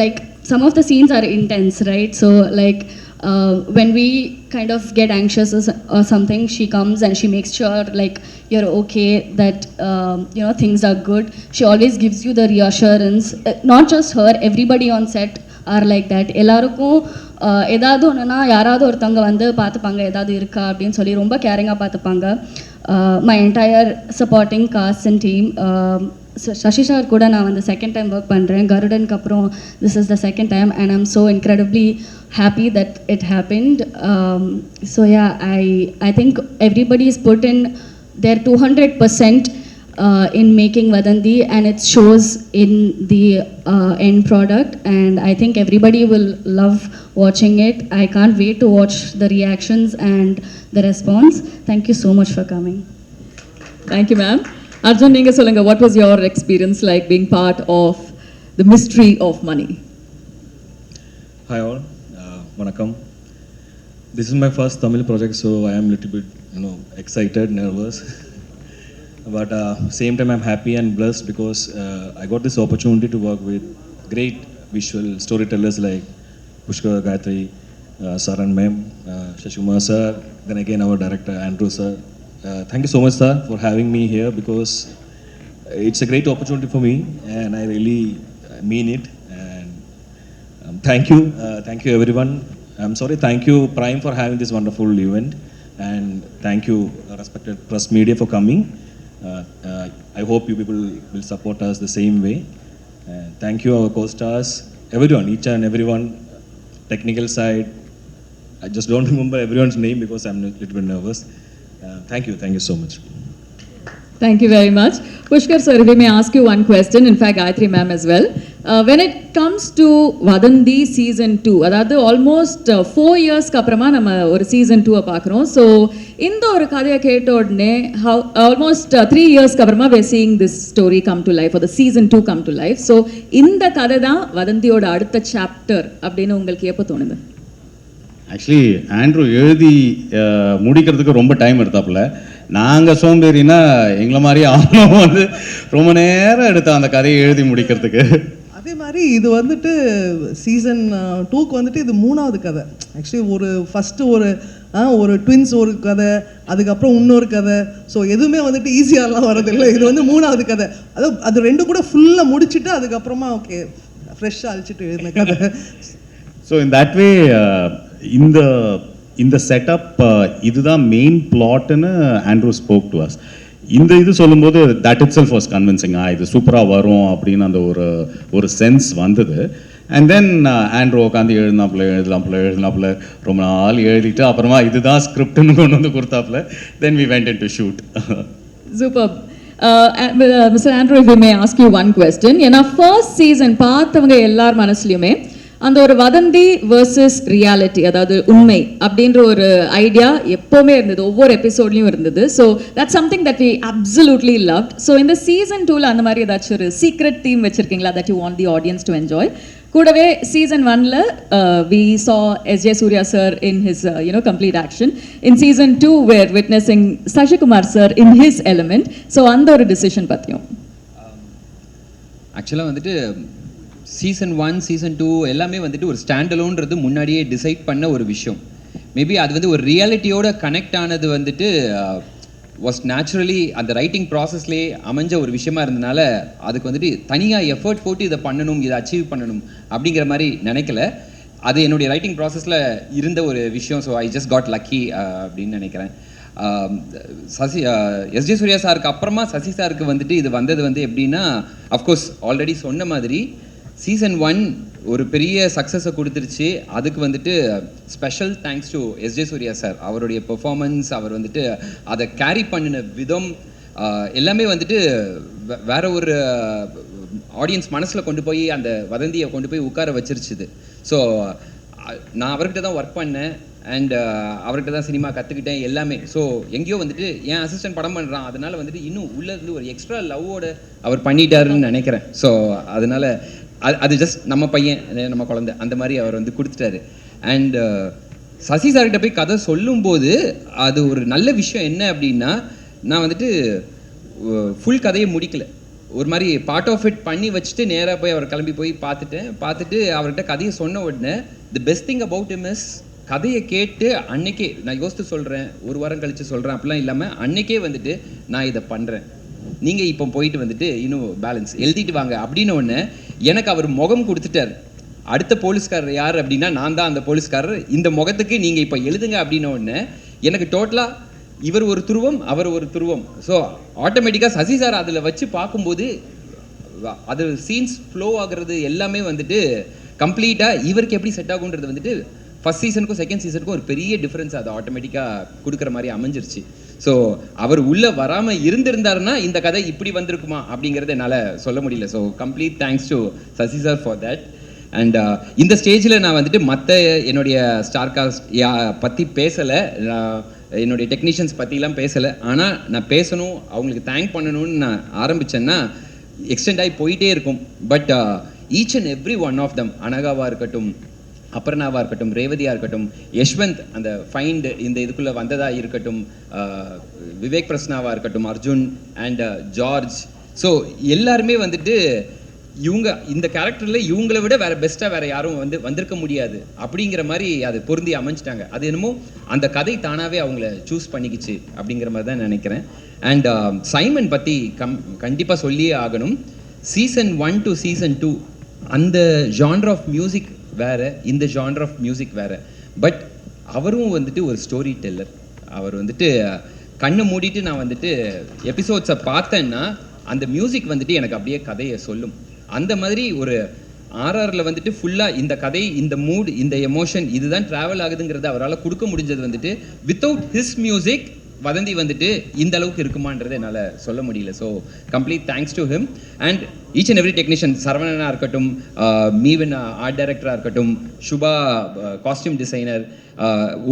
Speaker 9: like, some of the scenes are intense, right? So like when we kind of get anxious or something, she comes and she makes sure like you're okay, that you know, things are good. She always gives you the reassurance. Not just her, everybody on set are like that. எல்லாருக்கும் ஏதாவது ஒன்றுனா யாராவது ஒருத்தவங்க வந்து பார்த்துப்பாங்க, ஏதாவது இருக்கா அப்படின்னு சொல்லி ரொம்ப கேரிங்காக பார்த்துப்பாங்க. My entire supporting cost and team. Shashi sir கூட நான் வந்து செகண்ட் டைம் ஒர்க் பண்ணுறேன். கருடனுக்கு அப்புறம் this is the second time and I'm so incredibly happy that it happened. So yeah, I think everybody's put in their 200% in making Vadandi and it shows in the end product, and I think everybody will love watching it. I can't wait to watch the reactions and the response. Thank you so much for coming.
Speaker 2: Thank you, ma'am. Arjun, நீங்க சொல்லுங்க, what was your experience like being part of the mystery of money?
Speaker 10: Hi all, vanakkam. This is my first Tamil project, so I am a little bit, excited, nervous. But same time I'm happy and blessed because I got this opportunity to work with great visual storytellers like Pushkar, Gayatri, sir and ma'am, Shashkumar sir, then again our director Andrew sir. Thank you so much, sir, for having me here, because it's a great opportunity for me and I really mean it. And thank you everyone. I'm sorry, thank you Prime for having this wonderful event, and thank you respected press media for coming. I hope you people will support us the same way. Thank you our co-stars, everyone, each and everyone, technical side. I just don't remember everyone's name because I'm a little bit nervous. Thank you so much.
Speaker 2: Thank you very much. Pushkar sir, if we may ask you one question, in fact Gayatri ma'am as well. When it comes to Vadandi season 2, அதாவது almost 4 இயர்ஸ்க்கு அப்புறமா நம்ம ஒரு season 2 பார்க்குறோம். So இந்த ஒரு கதையை கேட்ட உடனே ஆல்மோஸ்ட் 3 இயர்ஸ்க்கு அப்புறமா we are seeing this story come to life, or the season 2 come to life. So இந்த கதை தான் வதந்தியோட அடுத்த சாப்டர் அப்படின்னு உங்களுக்கு எப்போ தோணுது?
Speaker 1: ஆக்சுவலி ஆண்ட்ரூ எழுதி முடிக்கிறதுக்கு ரொம்ப டைம் எடுத்தாப்புல. நாங்கள் சோம்பேறினா எங்களை மாதிரி அவனும் வந்து ரொம்ப நேரம் எடுத்தான் அந்த கதையை எழுதி முடிக்கிறதுக்கு.
Speaker 3: அதே மாதிரி இது வந்துட்டு சீசன் 2க்கு வந்துட்டு இது 3வது கதை. ஆக்சுவலி ஒரு ஃபஸ்ட்டு ஒரு ட்வின்ஸ் ஒரு கதை, அதுக்கப்புறம் இன்னொரு கதை. ஸோ எதுவுமே வந்துட்டு ஈஸியாகலாம் வரதில்லை. இது வந்து 3வது கதை. அது ரெண்டு கூட ஃபுல்லாக முடிச்சுட்டு அதுக்கப்புறமா ஓகே ஃப்ரெஷ்ஷாக அழிச்சிட்டு எழுதின கதை.
Speaker 1: ஸோ இன் தட் வே இந்த செட்டப் இதுதான் மெயின் பிளாட்னு ஆண்ட்ரூ ஸ்போக் டு அஸ். இந்த இது சொல்லும்போது that itself was convincing. இது சூப்பராக வரும் அப்படின்னு அந்த ஒரு சென்ஸ் வந்தது. அண்ட் தென் ஆண்ட்ரூ உட்காந்து எழுதினாப்புல ரொம்ப நாள் எழுதிட்டு அப்புறமா இதுதான் ஸ்கிரிப்ட்னு கொண்டு வந்து கொடுத்தாப்புல. Then we went into shoot.
Speaker 2: Super. Mr. Andrew, if we may ask you one question. ஏன்னா ஃபர்ஸ்ட் சீசன் பார்த்தவங்க எல்லார் மனசுலையுமே அந்த ஒரு வதந்தி வர்சஸ் ரியாலிட்டி, அதாவது உண்மை அப்படின்ற ஒரு ஐடியா எப்போவுமே இருந்தது, ஒவ்வொரு எபிசோட்லையும் இருந்தது. So that something that we absolutely loved. So இந்த சீசன் 2ல அந்த மாதிரி ஏதாச்சும் ஒரு சீக்ரெட் தீம் வச்சிருக்கீங்களா that you want the audience to enjoy? கூடவே சீசன் 1ல we saw S.J. Surya sir in his complete action. In season 2 we're witnessing Sashikumar sir in his element. So அந்த ஒரு டிசிஷன் பத்தியும்
Speaker 4: ஆக்சுவலாக வந்துட்டு சீசன் 1 சீசன் 2 எல்லாமே வந்துட்டு ஒரு ஸ்டாண்டலோன்றது முன்னாடியே டிசைட் பண்ண ஒரு விஷயம். மேபி அது வந்து ஒரு ரியாலிட்டியோட கனெக்ட் ஆனது வந்துட்டு வாஸ் நேச்சுரலி அந்த ரைட்டிங் ப்ராசஸ்லேயே அமைஞ்ச ஒரு விஷயமா இருந்தனால அதுக்கு வந்துட்டு தனியாக எஃபர்ட் போட்டு இதை பண்ணணும், இதை அச்சீவ் பண்ணணும் அப்படிங்கிற மாதிரி நினைக்கல. அது என்னுடைய ரைட்டிங் ப்ராசஸில் இருந்த ஒரு விஷயம். So I just got lucky அப்படின்னு நினைக்கிறேன். எஸ்ஜே சூர்யா சாருக்கு அப்புறமா சசி சாருக்கு வந்துட்டு இது வந்தது வந்து எப்படின்னா, அஃப்கோர்ஸ் ஆல்ரெடி சொன்ன மாதிரி சீசன் 1 ஒரு பெரிய சக்ஸஸை கொடுத்துருச்சு. அதுக்கு வந்துட்டு special thanks to S J Surya sir. அவருடைய பெர்ஃபார்மன்ஸ், அவர் வந்துட்டு அதை கேரி பண்ணின விதம் எல்லாமே வந்துட்டு வேற ஒரு ஆடியன்ஸ் மனசில் கொண்டு போய் அந்த வதந்தியை கொண்டு போய் உட்கார வச்சிருச்சுது. ஸோ நான் அவர்கிட்ட தான் ஒர்க் பண்ணேன் அண்ட் அவர்கிட்ட தான் சினிமா கற்றுக்கிட்டேன் எல்லாமே. ஸோ எங்கேயோ வந்துட்டு என் அசிஸ்டன்ட் படம் பண்ணுறான், அதனால வந்துட்டு இன்னும் உள்ளேருந்து ஒரு எக்ஸ்ட்ரா லவ்வோட அவர் பண்ணிட்டாருன்னு நினைக்கிறேன். ஸோ அதனால அது ஜஸ்ட் நம்ம பையன், நம்ம குழந்தை அந்த மாதிரி அவர் வந்து கொடுத்துட்டாரு. அண்ட் சசி சார்கிட்ட போய் கதை சொல்லும்போது அது ஒரு நல்ல விஷயம் என்ன அப்படின்னா, நான் வந்துட்டு ஃபுல் கதையை முடிக்கல, ஒரு மாதிரி பார்ட் ஆஃப் இட் பண்ணி வச்சுட்டு நேராக போய் அவர் கிளம்பி போய் பார்த்துட்டு அவர்கிட்ட கதையை சொன்ன உடனே the best thing about him is கதையை கேட்டு அன்னைக்கே நான் யோசித்து சொல்கிறேன், ஒரு வாரம் கழித்து சொல்கிறேன் அப்படிலாம் இல்லாமல் அன்னைக்கே வந்துட்டு நான் இதை பண்ணுறேன், நீங்கள் இப்போ போயிட்டு வந்துட்டு இன்னும் பேலன்ஸ் எழுதிட்டு வாங்க அப்படின்னு ஒன்று எனக்கு அவர் முகம் கொடுத்துட்டார். அடுத்த போலீஸ்காரர் யார் அப்படின்னா நான் தான் அந்த போலீஸ்காரர், இந்த முகத்துக்கு நீங்கள் இப்போ எழுதுங்க அப்படின்ன ஒன்று எனக்கு டோட்டலாக இவர் ஒரு துருவம் அவர் ஒரு துருவம். ஸோ ஆட்டோமேட்டிக்காக சசி சார் அதில் வச்சு பார்க்கும்போது அது சீன்ஸ் ஃப்ளோ ஆகுறது எல்லாமே வந்துட்டு கம்ப்ளீட்டாக இவருக்கு எப்படி செட் ஆகுன்றது வந்துட்டு ஃபர்ஸ்ட் சீசனுக்கும் செகண்ட் சீசனுக்கும் ஒரு பெரிய டிஃப்ரென்ஸ் அது ஆட்டோமேட்டிக்காக கொடுக்குற மாதிரி அமைஞ்சிருச்சு. ஸோ அவர் உள்ளே வராமல் இருந்திருந்தாருன்னா இந்த கதை இப்படி வந்திருக்குமா அப்படிங்கிறத என்னால் சொல்ல முடியல. So complete thanks to Sasi sir for that. And இந்த ஸ்டேஜில் நான் வந்துட்டு மற்ற என்னுடைய ஸ்டார் காஸ்ட் பற்றி பேசலை, என்னுடைய டெக்னீஷியன்ஸ் பற்றிலாம் பேசலை. ஆனால் நான் பேசணும், அவங்களுக்கு தேங்க் பண்ணணும்னு நான் ஆரம்பித்தேன்னா எக்ஸ்டெண்ட் ஆகி போயிட்டே இருக்கும். But each and every one of them, அனகாவாக இருக்கட்டும், அபர்ணாவாக இருக்கட்டும், ரேவதியாக இருக்கட்டும், யஷ்வந்த் அந்த ஃபைண்ட் இந்த இதுக்குள்ளே வந்ததாக இருக்கட்டும், விவேக் பிரஸ்னாவாக இருக்கட்டும், அர்ஜுன் அண்ட் ஜார்ஜ், ஸோ எல்லாருமே வந்துட்டு இவங்க இந்த கேரக்டரில் இவங்களை விட வேற பெஸ்ட்டாக வேற யாரும் வந்திருக்க முடியாது அப்படிங்கிற மாதிரி அது பொருந்தி அமைஞ்சிட்டாங்க. அது என்னமோ அந்த கதை தானாகவே அவங்கள சூஸ் பண்ணிக்கிச்சு அப்படிங்கிற மாதிரி தான் நினைக்கிறேன். அண்ட் சைமன் பற்றி கண்டிப்பாக சொல்லியே ஆகணும். சீசன் 1 to season 2 அந்த ஜான்ர் ஆஃப் மியூசிக் வேற, இந்த ஜான்ர் ஆஃப் மியூசிக் வேற. பட் அவரும் ஒரு ஸ்டோரி டெல்லர். அவர் கண்ணை மூடிட்டு நான் எபிசோட்ஸை பார்த்தேன்னா அந்த மியூசிக் எனக்கு அப்படியே கதையை சொல்லும். அந்த மாதிரி ஒரு ஆர்ஆரில் ஃபுல்லாக இந்த கதை, இந்த மூட், இந்த எமோஷன் இதுதான் ட்ராவல் ஆகுதுங்கிறத அவரால் கொடுக்க முடிஞ்சது வித்தவுட் ஹிஸ் மியூசிக் வதந்தி இந்த அளவுக்கு இருக்குமான்றது என்னால் சொல்ல முடியல. So complete thanks to him and each and every technician. சரவணனாக இருக்கட்டும், மீவன் ஆர்ட் டைரக்டராக இருக்கட்டும், சுபா காஸ்டியூம் டிசைனர்,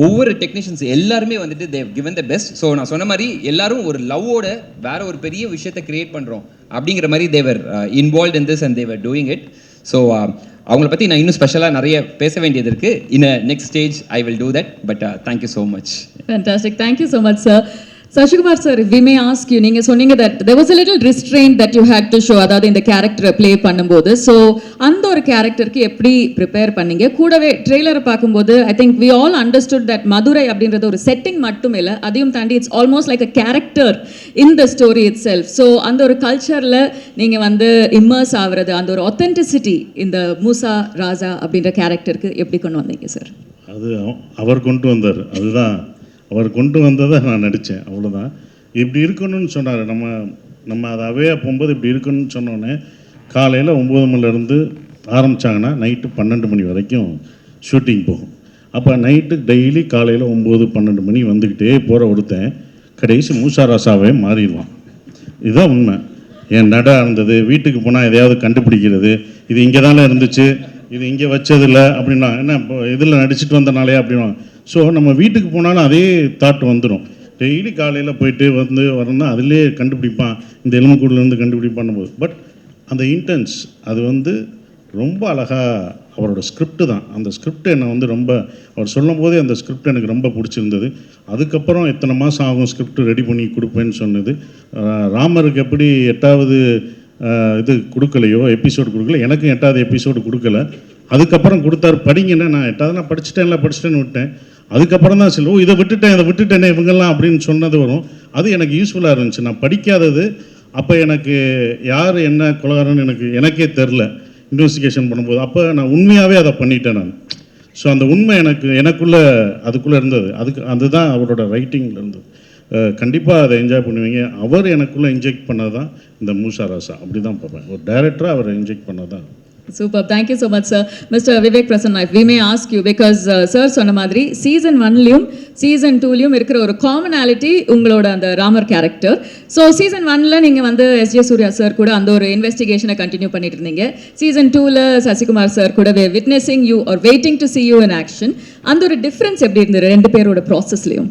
Speaker 4: ஒவ்வொரு டெக்னீஷியன்ஸ் எல்லாருமே they've given the best. So நான் சொன்ன மாதிரி எல்லாரும் ஒரு லவ்வோட வேற ஒரு பெரிய விஷயத்தை கிரியேட் பண்ணுறோம் அப்படிங்கிற மாதிரி they're involve in this and they're doing it. So அவங்கள பற்றி நான் இன்னும் ஸ்பெஷலாக நிறைய பேச வேண்டியது இருக்குது. In next stage I will do that. But thank you so much.
Speaker 2: Fantastic. Thank you so much, sir. Sashikumar sir, if we may ask you, நீங்க சொன்னீங்க that there was a little restraint that you had to show, அதாவது இந்த கேரக்டரை play பண்ணும்போது. So அந்த ஒரு கேரக்டருக்கு எப்படி ப்ரிப்பேர் பண்ணீங்க? கூடவே ட்ரெய்லரை பார்க்கும்போது I think we all understood that Madurai அப்படின்றது ஒரு செட்டிங் மட்டும் இல்லை, அதையும் தாண்டி it's almost like a character in the story itself. So அந்த ஒரு கல்ச்சரில் நீங்கள் இம்மர்ஸ் ஆகுறது, அந்த ஒரு ஒத்தென்டிசிட்டி இந்த மூசா ராஜா அப்படின்ற கேரக்டருக்கு எப்படி கொண்டு வந்தீங்க சார்?
Speaker 5: அது அவர் கொண்டு வந்தார். அதுதான் அவர் கொண்டு வந்ததை நான் நடித்தேன், அவ்வளோதான். இப்படி இருக்கணும்னு சொன்னார். நம்ம அதை அவையாக போகும்போது இப்படி இருக்கணும்னு சொன்னோன்னே காலையில் 9 மணிலேருந்து ஆரம்பித்தாங்கன்னா நைட்டு 12 மணி வரைக்கும் ஷூட்டிங் போகும். அப்போ நைட்டு டெய்லி காலையில் 9-12 மணி வந்துக்கிட்டே போகிற ஒருத்தன் கடைசி மூசா ராசாவே மாறிடுவான். இதுதான் உண்மை. என் நடை இருந்தது, வீட்டுக்கு போனால் எதையாவது கண்டுபிடிக்கிறது, இது இங்கே தானே இருந்துச்சு, இது இங்கே வச்சதில்லை அப்படின்னா, என்ன இப்போ இதில் நடிச்சுட்டு வந்தனாலே அப்படின்னா. ஸோ நம்ம வீட்டுக்கு போனாலும் அதே தாட் வந்துடும். டெய்லி காலையில் போயிட்டு வரணும்னா அதிலே கண்டுபிடிப்பான், இந்த எலும்புக்கூடுலேருந்து கண்டுபிடிப்பான் போது. பட் அந்த இன்டென்ஸ் அது ரொம்ப அழகாக அவரோட ஸ்கிரிப்டு தான். அந்த ஸ்கிரிப்ட் என்னை ரொம்ப அவர் சொல்லும் போதே அந்த ஸ்கிரிப்ட் எனக்கு ரொம்ப பிடிச்சிருந்தது. அதுக்கப்புறம் எத்தனை மாதம் ஆகும் ஸ்கிரிப்ட் ரெடி பண்ணி கொடுப்பேன்னு சொன்னது. ராமருக்கு எப்படி 8வது இது கொடுக்கலையோ, எபிசோடு கொடுக்கல, எனக்கும் 8வது எபிசோடு கொடுக்கல. அதுக்கப்புறம் கொடுத்தாரு, படிங்கன்னா நான் 8வது நான் படிச்சுட்டேன்னு விட்டேன். அதுக்கப்புறம் தான் சரி, இதை விட்டுட்டேனே இவங்கெல்லாம் அப்படின்னு சொன்னது வரும். அது எனக்கு யூஸ்ஃபுல்லாக இருந்துச்சு. நான் படிக்காதது அப்போ எனக்கு யார் என்ன கொலகாரன்னு எனக்கே தெரில இன்வெஸ்டிகேஷன் பண்ணும்போது. அப்போ நான் உண்மையாகவே அதை பண்ணிட்டேன் நான். ஸோ அந்த உண்மை அதுக்குள்ளே இருந்தது. அதுதான் அவரோட ரைட்டிங்கில் இருந்தது. கண்டிப்பாக அதை என்ஜாய் பண்ணுவீங்க. அவர் எனக்குள்ளே இன்ஜெக்ட் பண்ணது தான் இந்த மூசா ராசா. அப்படி தான் பார்ப்பேன். ஒரு டைரக்டராக அவரை இன்ஜெக்ட் பண்ணது தான்.
Speaker 2: Super. Thank you so much, sir. Mr. Vivek Prasanna, if we may ask you, because sir சொன்ன மாதிரி season 1லையும் season 2லையும் இருக்கிற ஒரு காமனாலிட்டி உங்களோட அந்த ராமர் கேரக்டர். ஸோ season 1ல நீங்கள் எஸ்ஜே சூர்யா சார் கூட அந்த ஒரு இன்வெஸ்டிகேஷனை கண்டினியூ பண்ணிட்டு இருந்தீங்க. season 2ல சசிகுமார் சார் கூட witnessing you are waiting to see you in action. அந்த ஒரு டிஃப்ரென்ஸ் எப்படி இருந்தது ரெண்டு பேரோட ப்ராசஸ்லையும்?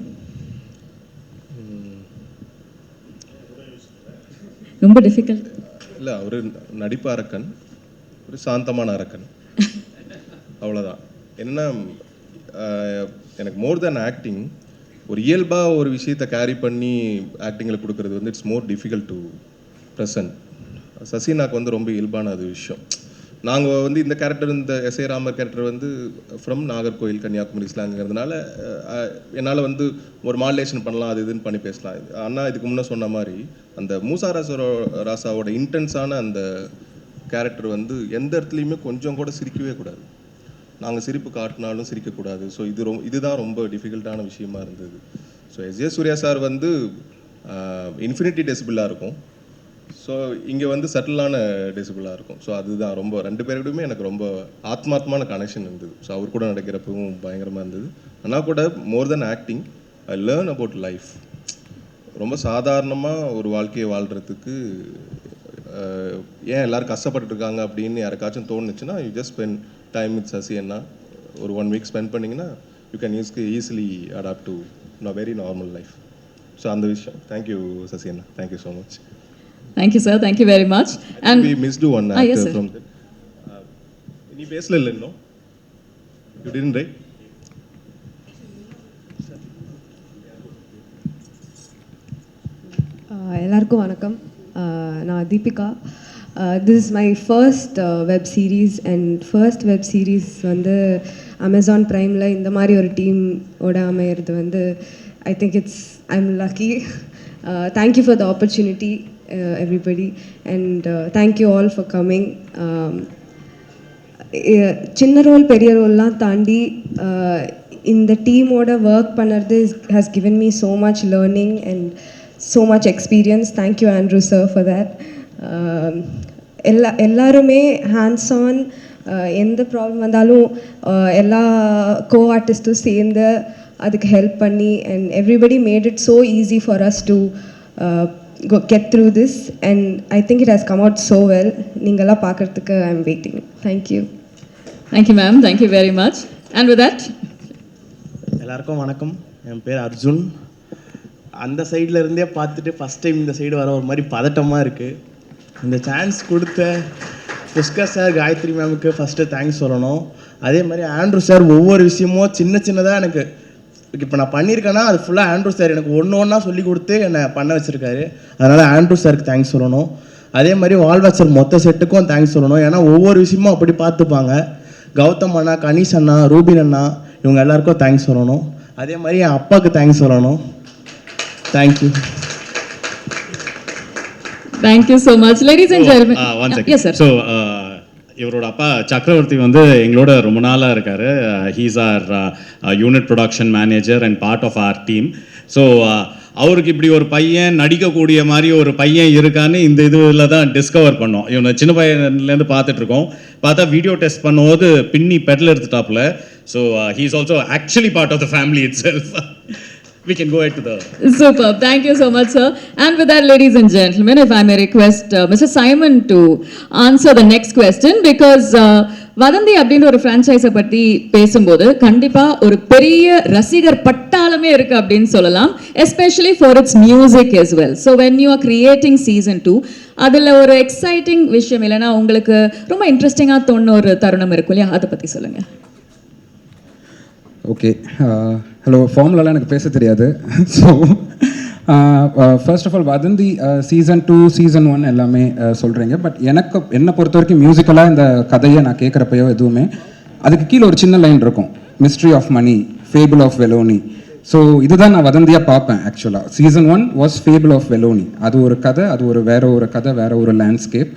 Speaker 2: ரொம்ப டிஃபிகல்ட்
Speaker 7: இல்லை, அவர் நடிப்பு அரக்கன், ஒரு சாந்தமான அரக்கன், அவ்வளோதான். என்னென்னா எனக்கு மோர் தேன் ஆக்டிங், ஒரு இயல்பாக ஒரு விஷயத்தை கேரி பண்ணி ஆக்டிங்கில் கொடுக்குறது it's more difficult to present. சசினாக்கு ரொம்ப இயல்பான அது விஷயம். நாங்கள் இந்த கேரக்டர், இந்த SA Ramar character from Nagercoil Kanyakumari ஸ்லாங்கிறதுனால என்னால் ஒரு மாடுலேஷன் பண்ணலாம், அது இதுன்னு பண்ணி பேசலாம். ஆனால் இதுக்கு முன்னே சொன்ன மாதிரி அந்த மூசா ராசாவோட இன்டென்ஸான அந்த கேரக்டர் எந்த இடத்துலையுமே கொஞ்சம் கூட சிரிக்கவே கூடாது. நாங்கள் சிரிப்பு காட்டினாலும் சிரிக்கக்கூடாது. ஸோ இதுதான் ரொம்ப டிஃபிகல்ட்டான விஷயமா இருந்தது. So SJ Surya sir infinity டெசிபிளாக இருக்கும். ஸோ இங்கே சட்டிலான டெசிபிளாக இருக்கும். ஸோ அதுதான் ரொம்ப ரெண்டு பேருக்குமே எனக்கு ரொம்ப ஆத்மார்த்தமான கனெக்ஷன் இருந்தது. ஸோ அவர் கூட நடக்கிறப்பவும் பயங்கரமாக இருந்தது. ஆனால் கூட more then acting I learn about life. ரொம்ப சாதாரணமாக ஒரு வாழ்க்கையை வாழ்கிறதுக்கு ஏன் எல்லோரும் கஷ்டப்பட்டுருக்காங்க அப்படின்னு யாருக்காச்சும் தோணுச்சுன்னா, you just spend time with Sasi அண்ணா. ஒரு 1 வீக் ஸ்பெண்ட் பண்ணிங்கன்னா you can easily adapt to very normal life. So அந்த விஷயம். தேங்க்யூ சசி அண்ணா, thank you so much.
Speaker 2: Thank you, sir. Thank you very much.
Speaker 7: And we missed one actor
Speaker 2: yes,
Speaker 7: from that. Any பேசல இல்ல? You didn't, right?
Speaker 11: எல்லாருக்கும் வணக்கம். நான் Deepika. This is my first web series and first web series வந்து Amazon Primeல இந்த மாதிரி ஒரு team ஓட அமையிறது வந்து I think I'm lucky. Thank you for the opportunity, everybody, and thank you all for coming. சின்ன ரோல் பெரிய ரோல்லாம் தாண்டி இந்த டீமோட ஒர்க் பண்ணுறது has given me so much learning and so much experience. Thank you Andrew sir for that. எல்லாருமே hands on, எந்த problem வந்தாலும் எல்லா கோ ஆர்டிஸ்ட்டும் சேர்ந்து அதுக்கு ஹெல்ப் பண்ணி and everybody made it so easy for us to get through this and I think it has come out so well. நீங்கள்லாம் பார்க்குறதுக்கு I am waiting. Thank you.
Speaker 2: Thank you ma'am. Thank you very much. And with that
Speaker 12: எல்லாருக்கும் வணக்கம். என் பேர் அர்ஜுன். அந்த சைடில் இருந்தே பார்த்துட்டு first time இந்த சைடு வர ஒரு மாதிரி பதட்டமாக இருக்குது. இந்த சான்ஸ் கொடுத்த புஷ்கர் சார், காயத்ரி மேமுக்கு ஃபஸ்ட்டு தேங்க்ஸ் சொல்லணும். அதே மாதிரி ஆண்ட்ரூ சார் ஒவ்வொரு விஷயமும் சின்னதாக எனக்கு இப்போ நான் பண்ணியிருக்கேன்னா அது ஃபுல்லாக ஆண்ட்ரூ சார் எனக்கு ஒன்றா சொல்லி கொடுத்து என்னை பண்ண வச்சுருக்காரு. அதனால் ஆண்ட்ரூ சாருக்கு தேங்க்ஸ் சொல்லணும். அதே மாதிரி வால்வாச்சர் மொத்த செட்டுக்கும் தேங்க்ஸ் சொல்லணும். ஏன்னா ஒவ்வொரு விஷயமும் அப்படி பார்த்துப்பாங்க. கௌதம் அண்ணா, கணேஷ் அண்ணா, ரூபின் அண்ணா, இவங்க எல்லாருக்கும் தேங்க்ஸ் சொல்லணும். அதே மாதிரி என் அப்பாவுக்கு தேங்க்ஸ் சொல்லணும். Thank you.
Speaker 2: Thank you so much. Ladies and gentlemen.
Speaker 1: One second.
Speaker 2: Yes, sir.
Speaker 1: So, இவரோட அப்பா சக்கரவர்த்தி வந்து எங்களோட ரொம்ப நாளாக இருக்கார். He's our unit production manager and part of our team. So அவருக்கு இப்படி ஒரு பையன் நடிக்கக்கூடிய மாதிரி ஒரு பையன் இருக்கான்னு இந்த இதில் தான் டிஸ்கவர் பண்ணோம். இவனை சின்ன பையன்லேருந்து பார்த்துட்ருக்கோம். பார்த்தா வீடியோ டெஸ்ட் பண்ணும்போது பின்னி பெடல் எடுத்துட்டாப்புல. So he is also actually part of the family itself. We can go ahead to the...
Speaker 2: Superb. Thank you so much, sir. And with that, ladies and gentlemen, if I may request Mr. Simon to answer the next question, because வதந்தி அப்படின்ற ஒரு ஃப்ரான்ச்சைஸை பற்றி பேசும்போது கண்டிப்பாக ஒரு பெரிய ரசிகர் பட்டாளமே இருக்குது அப்படின்னு சொல்லலாம், especially for it's music as well. So when you are creating season 2, அதில் ஒரு எக்ஸைட்டிங் விஷயம் இல்லைன்னா உங்களுக்கு ரொம்ப இன்ட்ரெஸ்டிங்காக தோணுன ஒரு தருணம் இருக்கும் இல்லையா, அதை பற்றி சொல்லுங்கள்.
Speaker 13: Okay, hello. ஃபார்முலாலாம் எனக்கு பேச தெரியாது. ஸோ ஃபர்ஸ்ட் ஆஃப் ஆல் வதந்தி சீசன் 2 சீசன் 1 எல்லாமே சொல்கிறீங்க. பட் என்னை பொறுத்த வரைக்கும் மியூசிக்கலாக இந்த கதையை நான் கேட்குறப்பையோ எதுவுமே அதுக்கு கீழே ஒரு சின்ன லைன் இருக்கும், mystery of money, fable of Velonie. So இதுதான் நான் வதந்தியாக பார்ப்பேன். ஆக்சுவலாக season 1 was fable of Velonie. அது ஒரு கதை, அது ஒரு வேற ஒரு கதை, வேற ஒரு லேண்ட்ஸ்கேப்.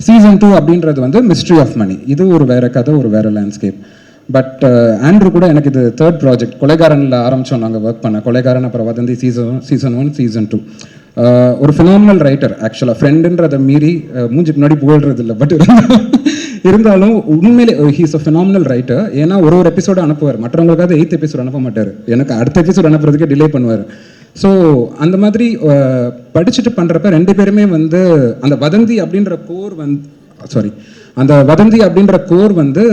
Speaker 13: சீசன் 2 அப்படின்றது வந்து மிஸ்ட்ரி ஆஃப் மணி, இது ஒரு வேற கதை, ஒரு வேற லேண்ட்ஸ்கேப். பட் ஆண்ட்ரூ கூட எனக்கு இது தேர்ட் ப்ராஜெக்ட். கொலைகாரனில் ஆரம்பித்தோம் நாங்கள் ஒர்க் பண்ண. கொலைகாரன், அப்புறம் வதந்தி சீசன் 1 சீசன் 2. ஒரு ஃபினாமினல் ரைட்டர் ஆக்சுவலாக. ஃப்ரெண்டுன்றதை மீறி மூஞ்சிக்கு முன்னாடி புகழ்றது இல்லை, பட் இருந்தாலும் உண்மையிலே ஹீஸ் அ ஃபினாமினல் ரைட்டர். ஏன்னா ஒரு எபிசோடு அனுப்புவார், மற்றவங்களுக்காக 8th எபிசோடு அனுப்ப மாட்டார், எனக்கு அடுத்த எபிசோடு அனுப்புறதுக்கே டிலே பண்ணுவார். ஸோ அந்த மாதிரி படிச்சுட்டு பண்ணுறப்ப ரெண்டு பேருமே வந்து அந்த வதந்தி அப்படின்ற கோர் அந்த வதந்தி அப்படின்ற கோர் வந்து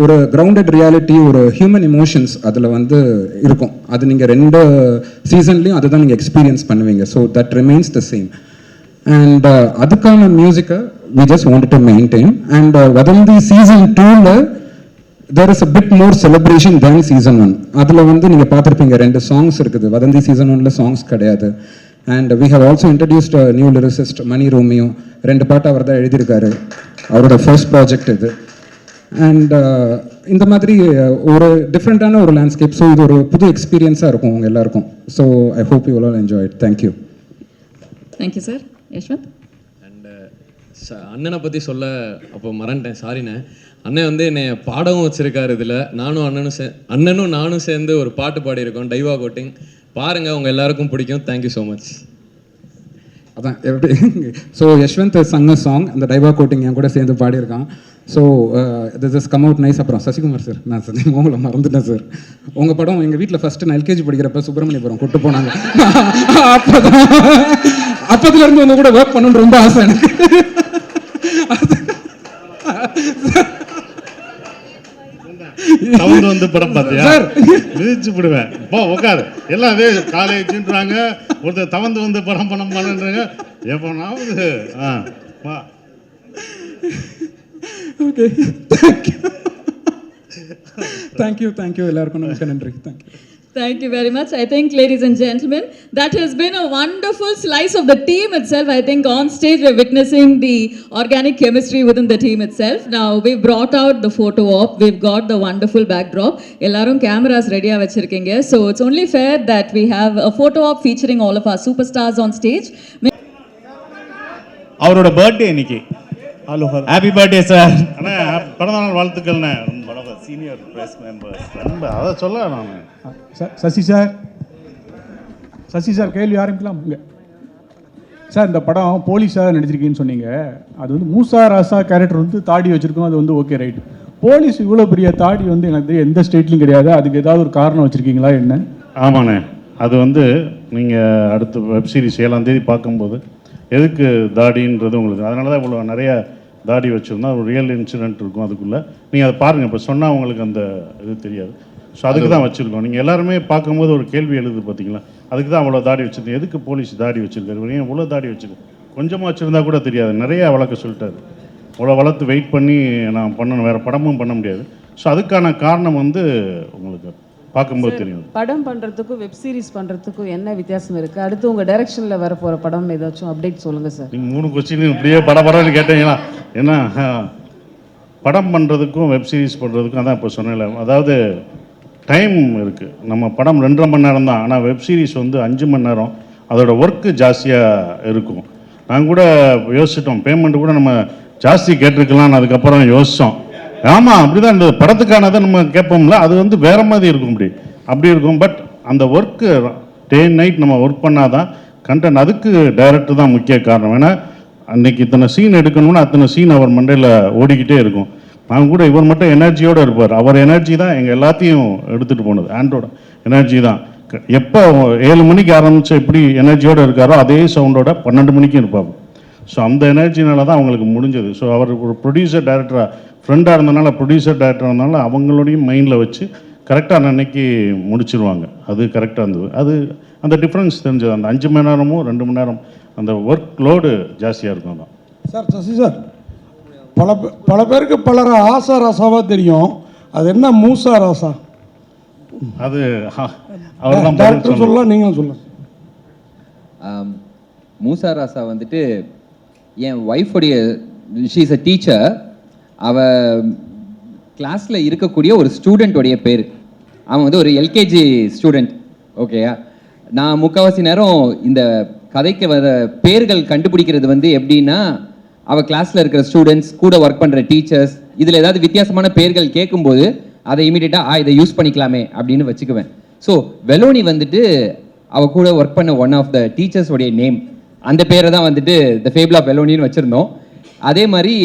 Speaker 13: ஒரு கிரவுண்டட் ரியாலிட்டி, ஒரு ஹியூமன் இமோஷன்ஸ் அதில் வந்து இருக்கும். அது நீங்கள் 2 சீசன்லேயும் அதை தான் நீங்கள் எக்ஸ்பீரியன்ஸ் பண்ணுவீங்க. So that remains the same. And அதுக்கான மியூசிக்கை we just wanted to maintain. And Vadhandhi season 2ல there is a bit more celebration than season 1. அதில் வந்து நீங்கள் பார்த்துருப்பீங்க 2 சாங்ஸ் இருக்குது. வதந்தி சீசன் 1ல சாங்ஸ் கிடையாது. And we have also introduced a new lyricist, Mani Romeo. 2 பாட்டு அவர் தான் எழுதியிருக்காரு, அவரோட ஃபர்ஸ்ட் ப்ராஜெக்ட் இது. அண்ட் இந்த மாதிரி ஒரு டிஃப்ரெண்ட்டான ஒரு லேண்ட்ஸ்கேப். ஸோ இது ஒரு புது எக்ஸ்பீரியன்ஸாக இருக்கும் உங்கள் எல்லாருக்கும். So I hope you all enjoy it. Thank you.
Speaker 2: Thank you sir. Yashwanth.
Speaker 8: And அண்ணனை பற்றி சொல்ல அப்போ மறந்துட்டேன், சாரிண்ணே. அண்ணன் வந்து என்னை பாடவும் வச்சுருக்காரு இதில். அண்ணனும் நானும் சேர்ந்து ஒரு பாட்டு பாடியிருக்கோம், டைவா கோட்டிங். பாருங்கள், உங்கள் எல்லாருக்கும் பிடிக்கும். Thank you so much.
Speaker 13: அதான் எப்படி. ஸோ யஷ்வந்த் சங்க சாங் அந்த டைவா கோட்டிங் என் கூட சேர்ந்து பாடியிருக்கான். So this is come out nice. அப்புறம் சசிகுமார் சார், நான் உங்களை மறந்துட்டேன் சார். உங்கள் படம் எங்கள் வீட்டில் ஃபஸ்ட்டு நான் எல்கேஜி படிக்கிறப்ப சுப்பிரமணியபுரம் கூட்டு போனாங்க. அப்போதுலேருந்து உங்கள் கூட ஒர்க் பண்ணணுன்னு ரொம்ப ஆசை எனக்கு.
Speaker 5: தவந்து வந்து படம் பார்த்தியா? மிதிச்சு விடுவேன். போ உட்காரு. எல்லாம் அதே காலேஜ்ன்றாங்க, ஒருத்தர் தவந்து வந்து படம் பண்ணுறாங்க. எப்போனாவது வா.
Speaker 13: ஓகே, தேங்க்யூ எல்லாருக்கும். நமக்கு நன்றி. Thank you.
Speaker 2: Thank you very much. I think, ladies and gentlemen, that has been a wonderful slice of the team itself. I think on stage we're witnessing the organic chemistry within the team itself. Now we've brought out the photo op. We've got the wonderful backdrop. Ellarum cameras ready ah vechirukeenga. So it's only fair that we have a photo op featuring all of our superstars on stage.
Speaker 14: அவரோட birthday இன்னைக்கு.
Speaker 12: Hello
Speaker 14: happy birthday sir.
Speaker 5: அண்ணா பிறந்தநாள் வாழ்த்துக்கள்ண்ணே. Senior press members அதை சொல்ல நான்
Speaker 15: Sasi sir கேள்வி ஆரம்பிக்கலாம் இங்கே. சார் இந்த படம் போலீஸாக நடிச்சிருக்கீங்கன்னு சொன்னீங்க. அது வந்து மூசா ராசா கேரக்டர் வந்து தாடி வச்சுருக்கோம், அது வந்து ஓகே ரைட். போலீஸ் இவ்வளோ பெரிய தாடி வந்து எனக்கு எந்த ஸ்டேட்லையும் கிடையாது. அதுக்கு ஏதாவது ஒரு காரணம் வச்சுருக்கீங்களா என்ன?
Speaker 5: ஆமாண்ணே, அது வந்து நீங்கள் அடுத்த வெப் சீரிஸ் 7ஆம் தேதி பார்க்கும்போது எதுக்கு தாடின்றது உங்களுக்கு, அதனால தான் இவ்வளோ நிறைய தாடி வச்சுருந்தா ஒரு ரியல் இன்சிடென்ட் இருக்கும் அதுக்குள்ளே. நீங்கள் அதை பாருங்கள், இப்போ சொன்னால் உங்களுக்கு அந்த இது தெரியாது. ஸோ அதுக்கு தான் வச்சுருக்கோம். நீங்கள் எல்லாருமே பார்க்கும்போது ஒரு கேள்வி எழுது பார்த்தீங்களா, அதுக்கு தான் அவ்வளோ தாடி வச்சுருந்தேன். எதுக்கு போலீஸ் தாடி வச்சுருக்காரு, ஏன் இவ்வளோ தாடி வச்சுருக்கு, கொஞ்சமாக வச்சுருந்தா கூட தெரியாது, நிறைய வளர்க்க சொல்லிட்டாரு. அவ்வளோ வளர்த்து வெயிட் பண்ணி நான் பண்ணணும், வேறு படமும் பண்ண முடியாது. ஸோ அதுக்கான காரணம் வந்து உங்களுக்கு பார்க்கும்போது தெரியும்.
Speaker 16: படம் பண்ணுறதுக்கும் வெப் சீரிஸ் பண்ணுறதுக்கும் என்ன வித்தியாசம் இருக்குது? அடுத்து உங்கள் டைரக்ஷனில் வர போகிற படம் ஏதாச்சும் அப்டேட் சொல்லுங்கள் சார்.
Speaker 5: நீங்கள் 3 கொஸ்டின் இப்படியே படம்னு கேட்டீங்களா? ஏன்னா படம் பண்ணுறதுக்கும் வெப் சீரிஸ் பண்ணுறதுக்கும் அதான் இப்போ சொன்னேன்ல, அதாவது டைம் இருக்குது. நம்ம படம் 2.5 மணி நேரம் தான், ஆனால் வெப் சீரிஸ் வந்து 5 மணி நேரம். அதோட ஒர்க்கு ஜாஸ்தியாக இருக்கும். நாங்கள் கூட யோசிச்சிட்டோம், பேமெண்ட் கூட நம்ம ஜாஸ்தி கேட்டிருக்கலாம்னு அதுக்கப்புறம் யோசித்தோம். ஆமாம், அப்படி தான் இந்த படத்துக்கானதை நம்ம கேட்போம்ல, அது வந்து வேறு மாதிரி இருக்கும், அப்படி இருக்கும். பட் அந்த ஒர்க்கு டே அண்ட் நைட் நம்ம ஒர்க் பண்ணால் தான் கண்டென்ட். அதுக்கு டைரக்டர் தான் முக்கிய காரணம். ஏன்னா அன்றைக்கி இத்தனை சீன் எடுக்கணும்னா அத்தனை சீன் அவர் மண்டையில் ஓடிக்கிட்டே இருக்கும். நான் கூட இவர் மட்டும் எனர்ஜியோடு இருப்பார். அவர் எனர்ஜி தான் எங்கள் எல்லாத்தையும் எடுத்துகிட்டு போனது. ஆண்ட்ரோட எனர்ஜி தான். எப்போ 7 மணிக்கு ஆரம்பித்து எப்படி எனர்ஜியோடு இருக்காரோ அதே சவுண்டோட 12 மணிக்கும் இருப்பார். ஸோ அந்த எனர்ஜினால தான் அவங்களுக்கு முடிஞ்சது. ஸோ அவர் ஒரு ப்ரொடியூசர் டைரக்டராக ஃப்ரெண்டாக இருந்தனால, ப்ரொடியூசர் டைரக்டராக இருந்தனால அவங்களோடையும் மைண்டில் வச்சு கரெக்டாக அன்னைக்கு முடிச்சிருவாங்க. அது கரெக்டாக இருந்தது. அது அந்த டிஃப்ரென்ஸ் தெரிஞ்சது. அந்த 5 மணி நேரமும் 2 மணி நேரம் அந்த ஒர்க் லோடு ஜாஸ்தியாக இருக்கும். தான்
Speaker 15: சார் சசி சார், பல பேருக்கு பலர ஆசா ராசாவாக தெரியும். அது என்ன மூசா ராசா?
Speaker 5: அது அவர் தான்
Speaker 15: டாக்டர் சொல்லலாம், நீங்களும் சொல்லலாம்.
Speaker 4: மூசா ராசா வந்துட்டு என் ஒய்ஃபுடைய, ஷீ இஸ் அ டீச்சர். அவள் கிளாஸில் இருக்கக்கூடிய ஒரு ஸ்டூடெண்ட்டோடைய பேர். அவன் வந்து ஒரு எல்கேஜி ஸ்டூடெண்ட். ஓகேயா, நான் முக்கால்வாசி நேரம் இந்த கதைக்கு வர பேர்கள் கண்டுபிடிக்கிறது வந்து எப்படின்னா, அவள் கிளாஸில் இருக்கிற ஸ்டூடெண்ட்ஸ் கூட ஒர்க் பண்ணுற டீச்சர்ஸ் இதில் ஏதாவது வித்தியாசமான பேர்கள் கேட்கும்போது அதை இமீடியட்டாக இதை யூஸ் பண்ணிக்கலாமே அப்படின்னு வச்சுக்குவேன். ஸோ வெலோனி வந்துட்டு அவள் கூட ஒர்க் பண்ண ஒன் ஆஃப் த டீச்சர்ஸோடைய நேம். அந்த பேரை தான் வந்துட்டு த ஃபேபிள் ஆஃப் வெலோனின்னு வச்சுருந்தோம். அதே மாதிரி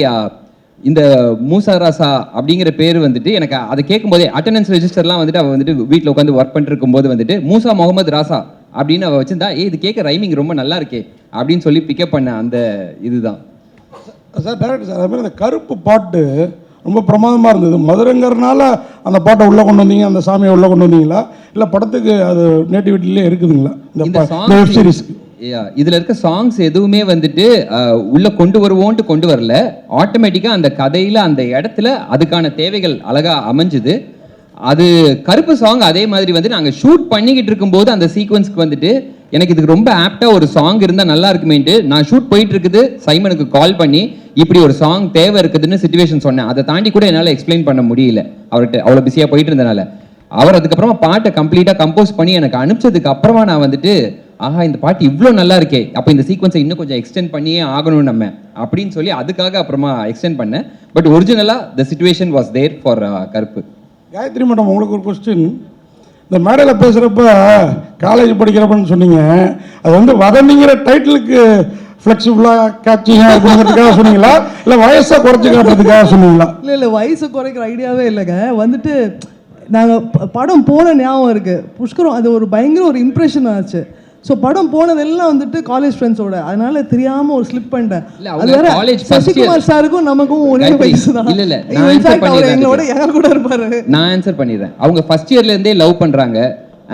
Speaker 4: இந்த மூசா ராசா அப்படிங்கிற பேர் வந்துட்டு எனக்கு அதை கேட்கும்போதே அட்டண்டன்ஸ் ரெஜிஸ்டர்லாம் வந்துட்டு அவள் வந்துட்டு வீட்டில் உட்காந்து ஒர்க் பண்ணிட்டு இருக்கும்போது வந்துட்டு மூசா முகமது ராசா அப்படின்னு அவள் வச்சிருந்தா, இது கேட்க ரைமிங் ரொம்ப நல்லா இருக்கே அப்படின்னு சொல்லி பிக்கப் பண்ண அந்த இதுதான்.
Speaker 15: சார் டேரக்டர் சார், அது மாதிரி அந்த கருப்பு பாட்டு ரொம்ப பிரமாதமாக இருந்தது. மதுரைங்கிறனால அந்த பாட்டை உள்ளே கொண்டு வந்தீங்க, அந்த சாமியை உள்ளே கொண்டு வந்தீங்களா, இல்லை படத்துக்கு அது நேட்டிவிட்டிலே இருக்குதுங்களா இந்த வெப் சீரிஸ்க்கு?
Speaker 4: இதில் இருக்க சாங்ஸ் எதுவுமே வந்துட்டு உள்ளே கொண்டு வருவோன்ட்டு கொண்டு வரல. ஆட்டோமேட்டிக்காக அந்த கதையில் அந்த இடத்துல அதுக்கான தேவைகள் அழகாக அமைஞ்சுது. அது கருப்பு சாங் அதே மாதிரி வந்து நாங்கள் ஷூட் பண்ணிக்கிட்டு இருக்கும்போது அந்த சீக்வன்ஸ்க்கு வந்துட்டு எனக்கு இதுக்கு ரொம்ப ஆப்டாக ஒரு சாங் இருந்தால் நல்லா இருக்குமேன்ட்டு நான் ஷூட் போயிட்டு இருக்குது சைமனுக்கு கால் பண்ணி இப்படி ஒரு சாங் தேவை இருக்குதுன்னு சிச்சுவேஷன் சொன்னேன். அதை தாண்டி கூட என்னால் எக்ஸ்பிளைன் பண்ண முடியல அவர்கிட்ட, அவ்வளோ பிஸியாக போயிட்டு இருந்தனால. அவர் அதுக்கப்புறமா பாட்டை கம்ப்ளீட்டாக கம்போஸ் பண்ணி எனக்கு அனுப்பிச்சதுக்கு அப்புறமா நான் வந்துட்டு, ஆஹா இந்த பாட்டு இவ்வளோ நல்லா இருக்கே, அப்போ இந்த சீக்வன்ஸை இன்னும் கொஞ்சம் எக்ஸ்டெண்ட் பண்ணியே ஆகணும் நம்ம அப்படின்னு சொல்லி அதுக்காக அப்புறமா எக்ஸ்டெண்ட் பண்ணேன். பட் ஒரிஜினலாக the situation was there for கருப்பு.
Speaker 15: காயத்ரி மேடம், உங்களுக்கு ஒரு கொஸ்டின். இந்த மேடையில் பேசுகிறப்ப காலேஜ் படிக்கிறப்பன்னு சொன்னீங்க, அது வந்து வதந்திங்கிற டைட்டிலுக்கு ஃப்ளெக்சிபிளாக கேட்சிங்காக இருக்கிறதுக்காக சொன்னீங்களா, இல்லை வயசை குறைச்சி காட்டுறதுக்காக சொன்னீங்களா?
Speaker 3: இல்லை வயசை குறைக்கிற ஐடியாவே இல்லைங்க. வந்துட்டு நாங்கள் படம் போன ஞாபகம் இருக்குது. புஷ்கரம் அது ஒரு பயங்கர ஒரு இம்ப்ரெஷன் ஆச்சு. ஸோ படம் போனதெல்லாம் வந்துட்டு காலேஜ் ஃப்ரெண்ட்ஸோட, அதனால தெரியாமல் ஒரு ஸ்லிப் பண்ணிட்டேன். அது வேற சசிகுமார் சாருக்கும் நமக்கும் ஒரே வயசு தான்.
Speaker 4: இல்லை
Speaker 3: எங்களோட யார் கூட இருப்பாரு.
Speaker 4: நான் ஆன்சர் பண்ணிடுறேன். அவங்க ஃபர்ஸ்ட் இயர்லேருந்தே லவ் பண்ணுறாங்க.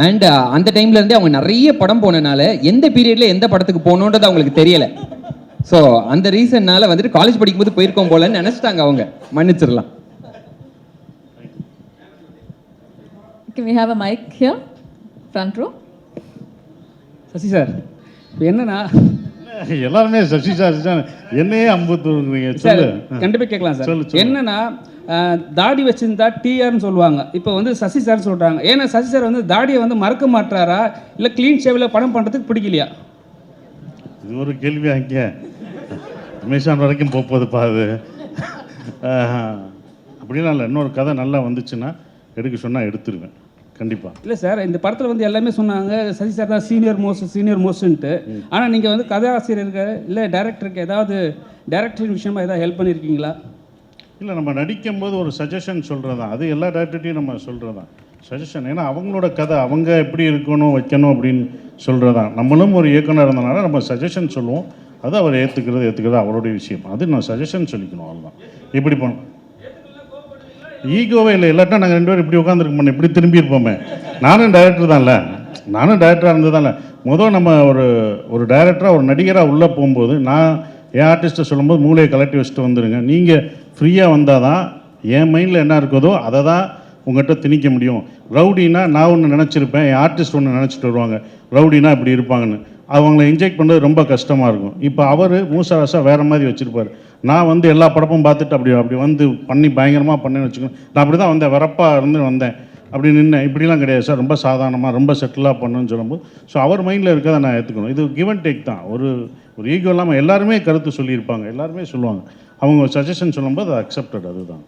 Speaker 4: அண்ட் அந்த டைம்லேருந்தே அவங்க நிறைய படம் போனனால எந்த பீரியடில் எந்த படத்துக்கு போகணுன்றது அவங்களுக்கு தெரியலை. ஸோ அந்த ரீசன்னால வந்துட்டு காலேஜ் படிக்கும்போது போயிருக்கோம் போலன்னு நினச்சிட்டாங்க அவங்க. மன்னிச்சிடலாம்.
Speaker 2: Can we have a mic here? Front row.
Speaker 17: Sasi sir இப்போ என்னன்னா
Speaker 5: எல்லாருமே சசி சார் என்னையே அம்புத்துறீங்க.
Speaker 17: சார்
Speaker 5: சொல்லு.
Speaker 17: கண்டிப்பாக கேட்கலாம் சார்.
Speaker 5: சொல்லு.
Speaker 17: என்னன்னா தாடி வச்சிருந்தா டிஆர்னு சொல்லுவாங்க, இப்போ வந்து சசி சார் சொல்கிறாங்க. ஏன்னா சசி சார் வந்து தாடியை வந்து மறக்க மாட்டாரா இல்லை க்ளீன் ஷேவில் படம் பண்ணுறதுக்கு பிடிக்கலையா?
Speaker 5: இது ஒரு கேள்வி. அங்கே அமேசான் வரைக்கும் போகுதுப்பா அது. அப்படிலாம் இல்லை. இன்னொரு கதை நல்லா வந்துச்சுன்னா எடுக்க சொன்னால் எடுத்துருவேன் கண்டிப்பாக.
Speaker 17: இல்லை சார், இந்த படத்தில் வந்து எல்லாமே சொன்னாங்க சசி சார் தான் சீனியர் மோஸ்ட்ன்ட்டு. ஆனால் நீங்கள் வந்து கதாசிரியருக்கு இல்லை டைரக்டருக்கு ஏதாவது டைரக்டர் விஷயமா ஏதாவது ஹெல்ப் பண்ணியிருக்கீங்களா?
Speaker 5: இல்லை, நம்ம நடிக்கும்போது ஒரு சஜஷன் சொல்கிறது தான். அது எல்லா டேரக்டர்ட்டையும் நம்ம சொல்கிறது தான் சஜஷன். ஏன்னா அவங்களோட கதை அவங்க எப்படி இருக்கணும் வைக்கணும் அப்படின்னு சொல்கிறது தான். நம்மளும் ஒரு இயக்குனர் இருந்தனால நம்ம சஜஷன் சொல்லுவோம். அது அவர் ஏற்றுக்கிறது அவருடைய விஷயம். அது நான் சஜஷன் சொல்லிக்கணும். அவ்வளோதான். இப்படி போகணும். ஈகோவே இல்லை. இல்லாட்டா நாங்கள் 2 பேரும் இப்படி உட்காந்துருக்க மாட்டோம், இப்படி திரும்பி இருப்போமே. நானும் டைரக்டர் தான்ல. நானும் டைரக்டராக இருந்ததான்ல. நம்ம ஒரு டைரக்டராக ஒரு நடிகராக உள்ளே போகும்போது நான் என் ஆர்டிஸ்ட்டை சொல்லும்போது மூளையை கலட்டி வச்சுட்டு வந்துடுங்க. நீங்கள் ஃப்ரீயாக வந்தால் தான் என் மைண்டில் என்ன இருக்குதோ அதை தான் உங்கள்கிட்ட திணிக்க முடியும். ரவுடினா நான் ஒன்று நினச்சிருப்பேன், என் ஆர்டிஸ்ட் ஒன்று நினச்சிட்டு வருவாங்க ரவுடினா இப்படி இருப்பாங்கன்னு. அவங்கள இன்ஜெக்ட் பண்ணுறது ரொம்ப கஷ்டமாக இருக்கும். இப்போ அவர் மூசாராசா வேறு மாதிரி வச்சுருப்பார். நான் வந்து எல்லா படமும் பார்த்துட்டு அப்படி வந்து பண்ணி பயங்கரமாக பண்ணேன்னு வச்சுக்கணும். நான் அப்படி தான் வந்தேன், வரப்பாக வந்தேன், அப்படி நின்னேன். இப்படிலாம் கிடையாது சார், ரொம்ப சாதாரணமாக ரொம்ப செட்டிலாக பண்ணுன்னு சொல்லும்போது ஸோ அவர் மைண்டில் இருக்கிறத நான் ஏற்றுக்கணும். இது கிவ் அண்ட் டேக் தான். ஒரு ஈகோ இல்லாமல் எல்லாருமே கருத்து சொல்லியிருப்பாங்க, எல்லாருமே சொல்லுவாங்க. அவங்க சஜஷன் சொல்லும்போது அது அக்செப்டட். அதுதான்.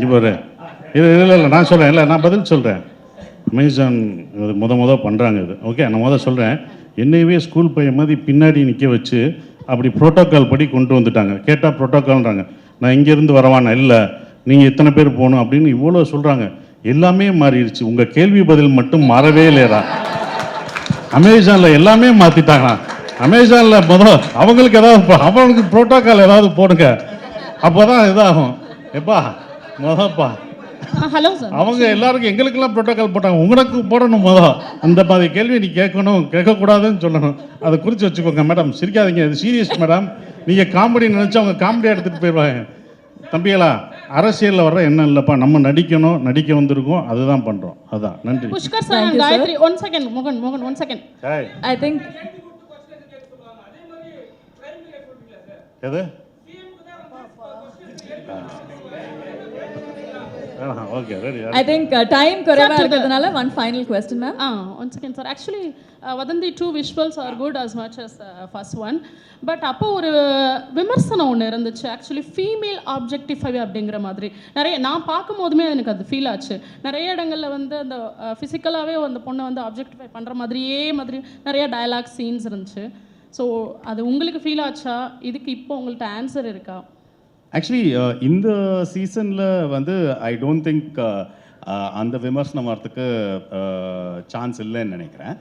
Speaker 5: இவர் இல்லை நான் சொல்கிறேன். இல்லை, நான் பதில் சொல்கிறேன். அமேசான் இது முத பண்ணுறாங்க இது. ஓகே, நான் சொல்கிறேன். என்னையவே ஸ்கூல் பையன் மாதிரி பின்னாடி நிற்க வச்சு அப்படி ப்ரோட்டோக்கால் படி கொண்டு வந்துட்டாங்க. கேட்டால் ப்ரோட்டோக்கால்ன்றாங்க. நான் இங்கேருந்து வரவானா, இல்லை நீங்கள் இத்தனை பேர் போகணும் அப்படின்னு இவ்வளோ சொல்கிறாங்க. எல்லாமே மாறிடுச்சு. உங்கள் கேள்வி பதில் மட்டும் மாறவே இல்லையா? அமேசானில் எல்லாமே மாற்றிட்டாங்களா? அமேசானில் அவங்களுக்கு ஏதாவது அவங்களுக்கு ப்ரோட்டோக்கால் ஏதாவது போடுங்க, அப்போ தான் இதாகும். எப்பா
Speaker 18: ஹலோ சார்,
Speaker 5: அவங்க எல்லாருக்கும் எங்களுக்கெல்லாம் ப்ரோட்டோக்கால் போட்டாங்க, உங்களுக்கு போடணும். அந்த மாதிரி கேள்வி நீ கேட்கக்கூடாதுன்னு சொல்லணும். அதை குறித்து வச்சுக்கோங்க. மேடம் சிரிக்காதீங்க, இது சீரியஸ் மேடம். நீங்கள் காமெடி நினச்சா அவங்க காமெடியாக எடுத்துகிட்டு போயிடுவாங்க. தம்பிகளா, அரசியலில் வர்ற என்ன இல்லைப்பா, நம்ம நடிக்க வந்திருக்கோம், அதுதான் பண்ணுறோம். அதுதான். நன்றி.
Speaker 18: Pushkar sir, Gayathri, 1 second. மோகன் 1 செகண்ட்.
Speaker 2: ஐ திங்க்
Speaker 5: எது okay, ready.
Speaker 2: I think time குறைவா இருக்கிறதுனால one final question, ma'am.
Speaker 18: 1 second sir. Actually Vadanthi 2 visuals are good as much as first one, but அப்போ ஒரு விமர்சனம் ஒன்று இருந்துச்சு. ஆக்சுவலி ஃபீமேல் ஆப்ஜெக்டிஃபை அப்படிங்கிற மாதிரி நிறைய நான் பார்க்கும்போதுமே எனக்கு அது ஃபீல் ஆச்சு. நிறைய இடங்களில் வந்து அந்த ஃபிசிக்கலாகவே அந்த பொண்ணை வந்து ஆப்ஜெக்டிஃபை பண்ணுற மாதிரியே நிறைய டயலாக் சீன்ஸ் இருந்துச்சு. ஸோ அது உங்களுக்கு ஃபீல் ஆச்சா? இதுக்கு இப்போ உங்கள்கிட்ட ஆன்சர் இருக்கா?
Speaker 1: ஆக்சுவலி இந்த சீசனில் வந்து ஐ டோன்ட் திங்க் அந்த விமர்சனம் வரத்துக்கு சான்ஸ் இல்லைன்னு நினைக்கிறேன்.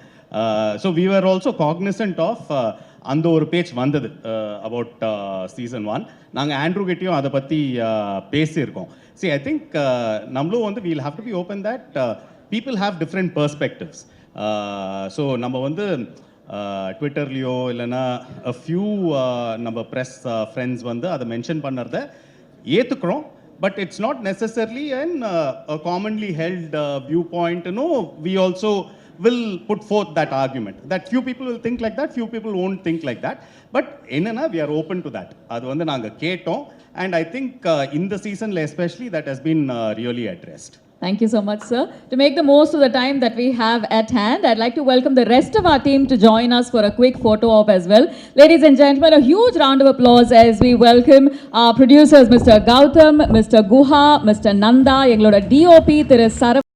Speaker 1: So we are also cognizant of அந்த ஒரு பேஜ் வந்தது அபவுட் சீசன் 1. நாங்கள் ஆண்ட்ரூ கிட்டையும் அதை பற்றி பேசியிருக்கோம். சி ஐ திங்க் நம்மளும் வந்து we'll have to be open that people have different perspectives. So நம்ம வந்து ட்விட்டர்லேயோ இல்லைன்னா ஃபியூ நம்ம ப்ரெஸ் ஃப்ரெண்ட்ஸ் வந்து அதை மென்ஷன் பண்ணுறத ஏற்றுக்கிறோம். But it's not necessarily and commonly held view point. We also will put forth that argument that few people will think like that, few people won't think like that. But என்னன்னா we are open to that. அது வந்து நாங்கள் கேட்டோம். And I think in the season especially that has been really addressed.
Speaker 2: Thank you so much, sir. To make the most of the time that we have at hand, I'd like to welcome the rest of our team to join us for a quick photo op as well. Ladies and gentlemen, a huge round of applause as we welcome our producers, Mr. Gautam, Mr. Guha, Mr. Nanda, எங்களோட DOP திரு சரவ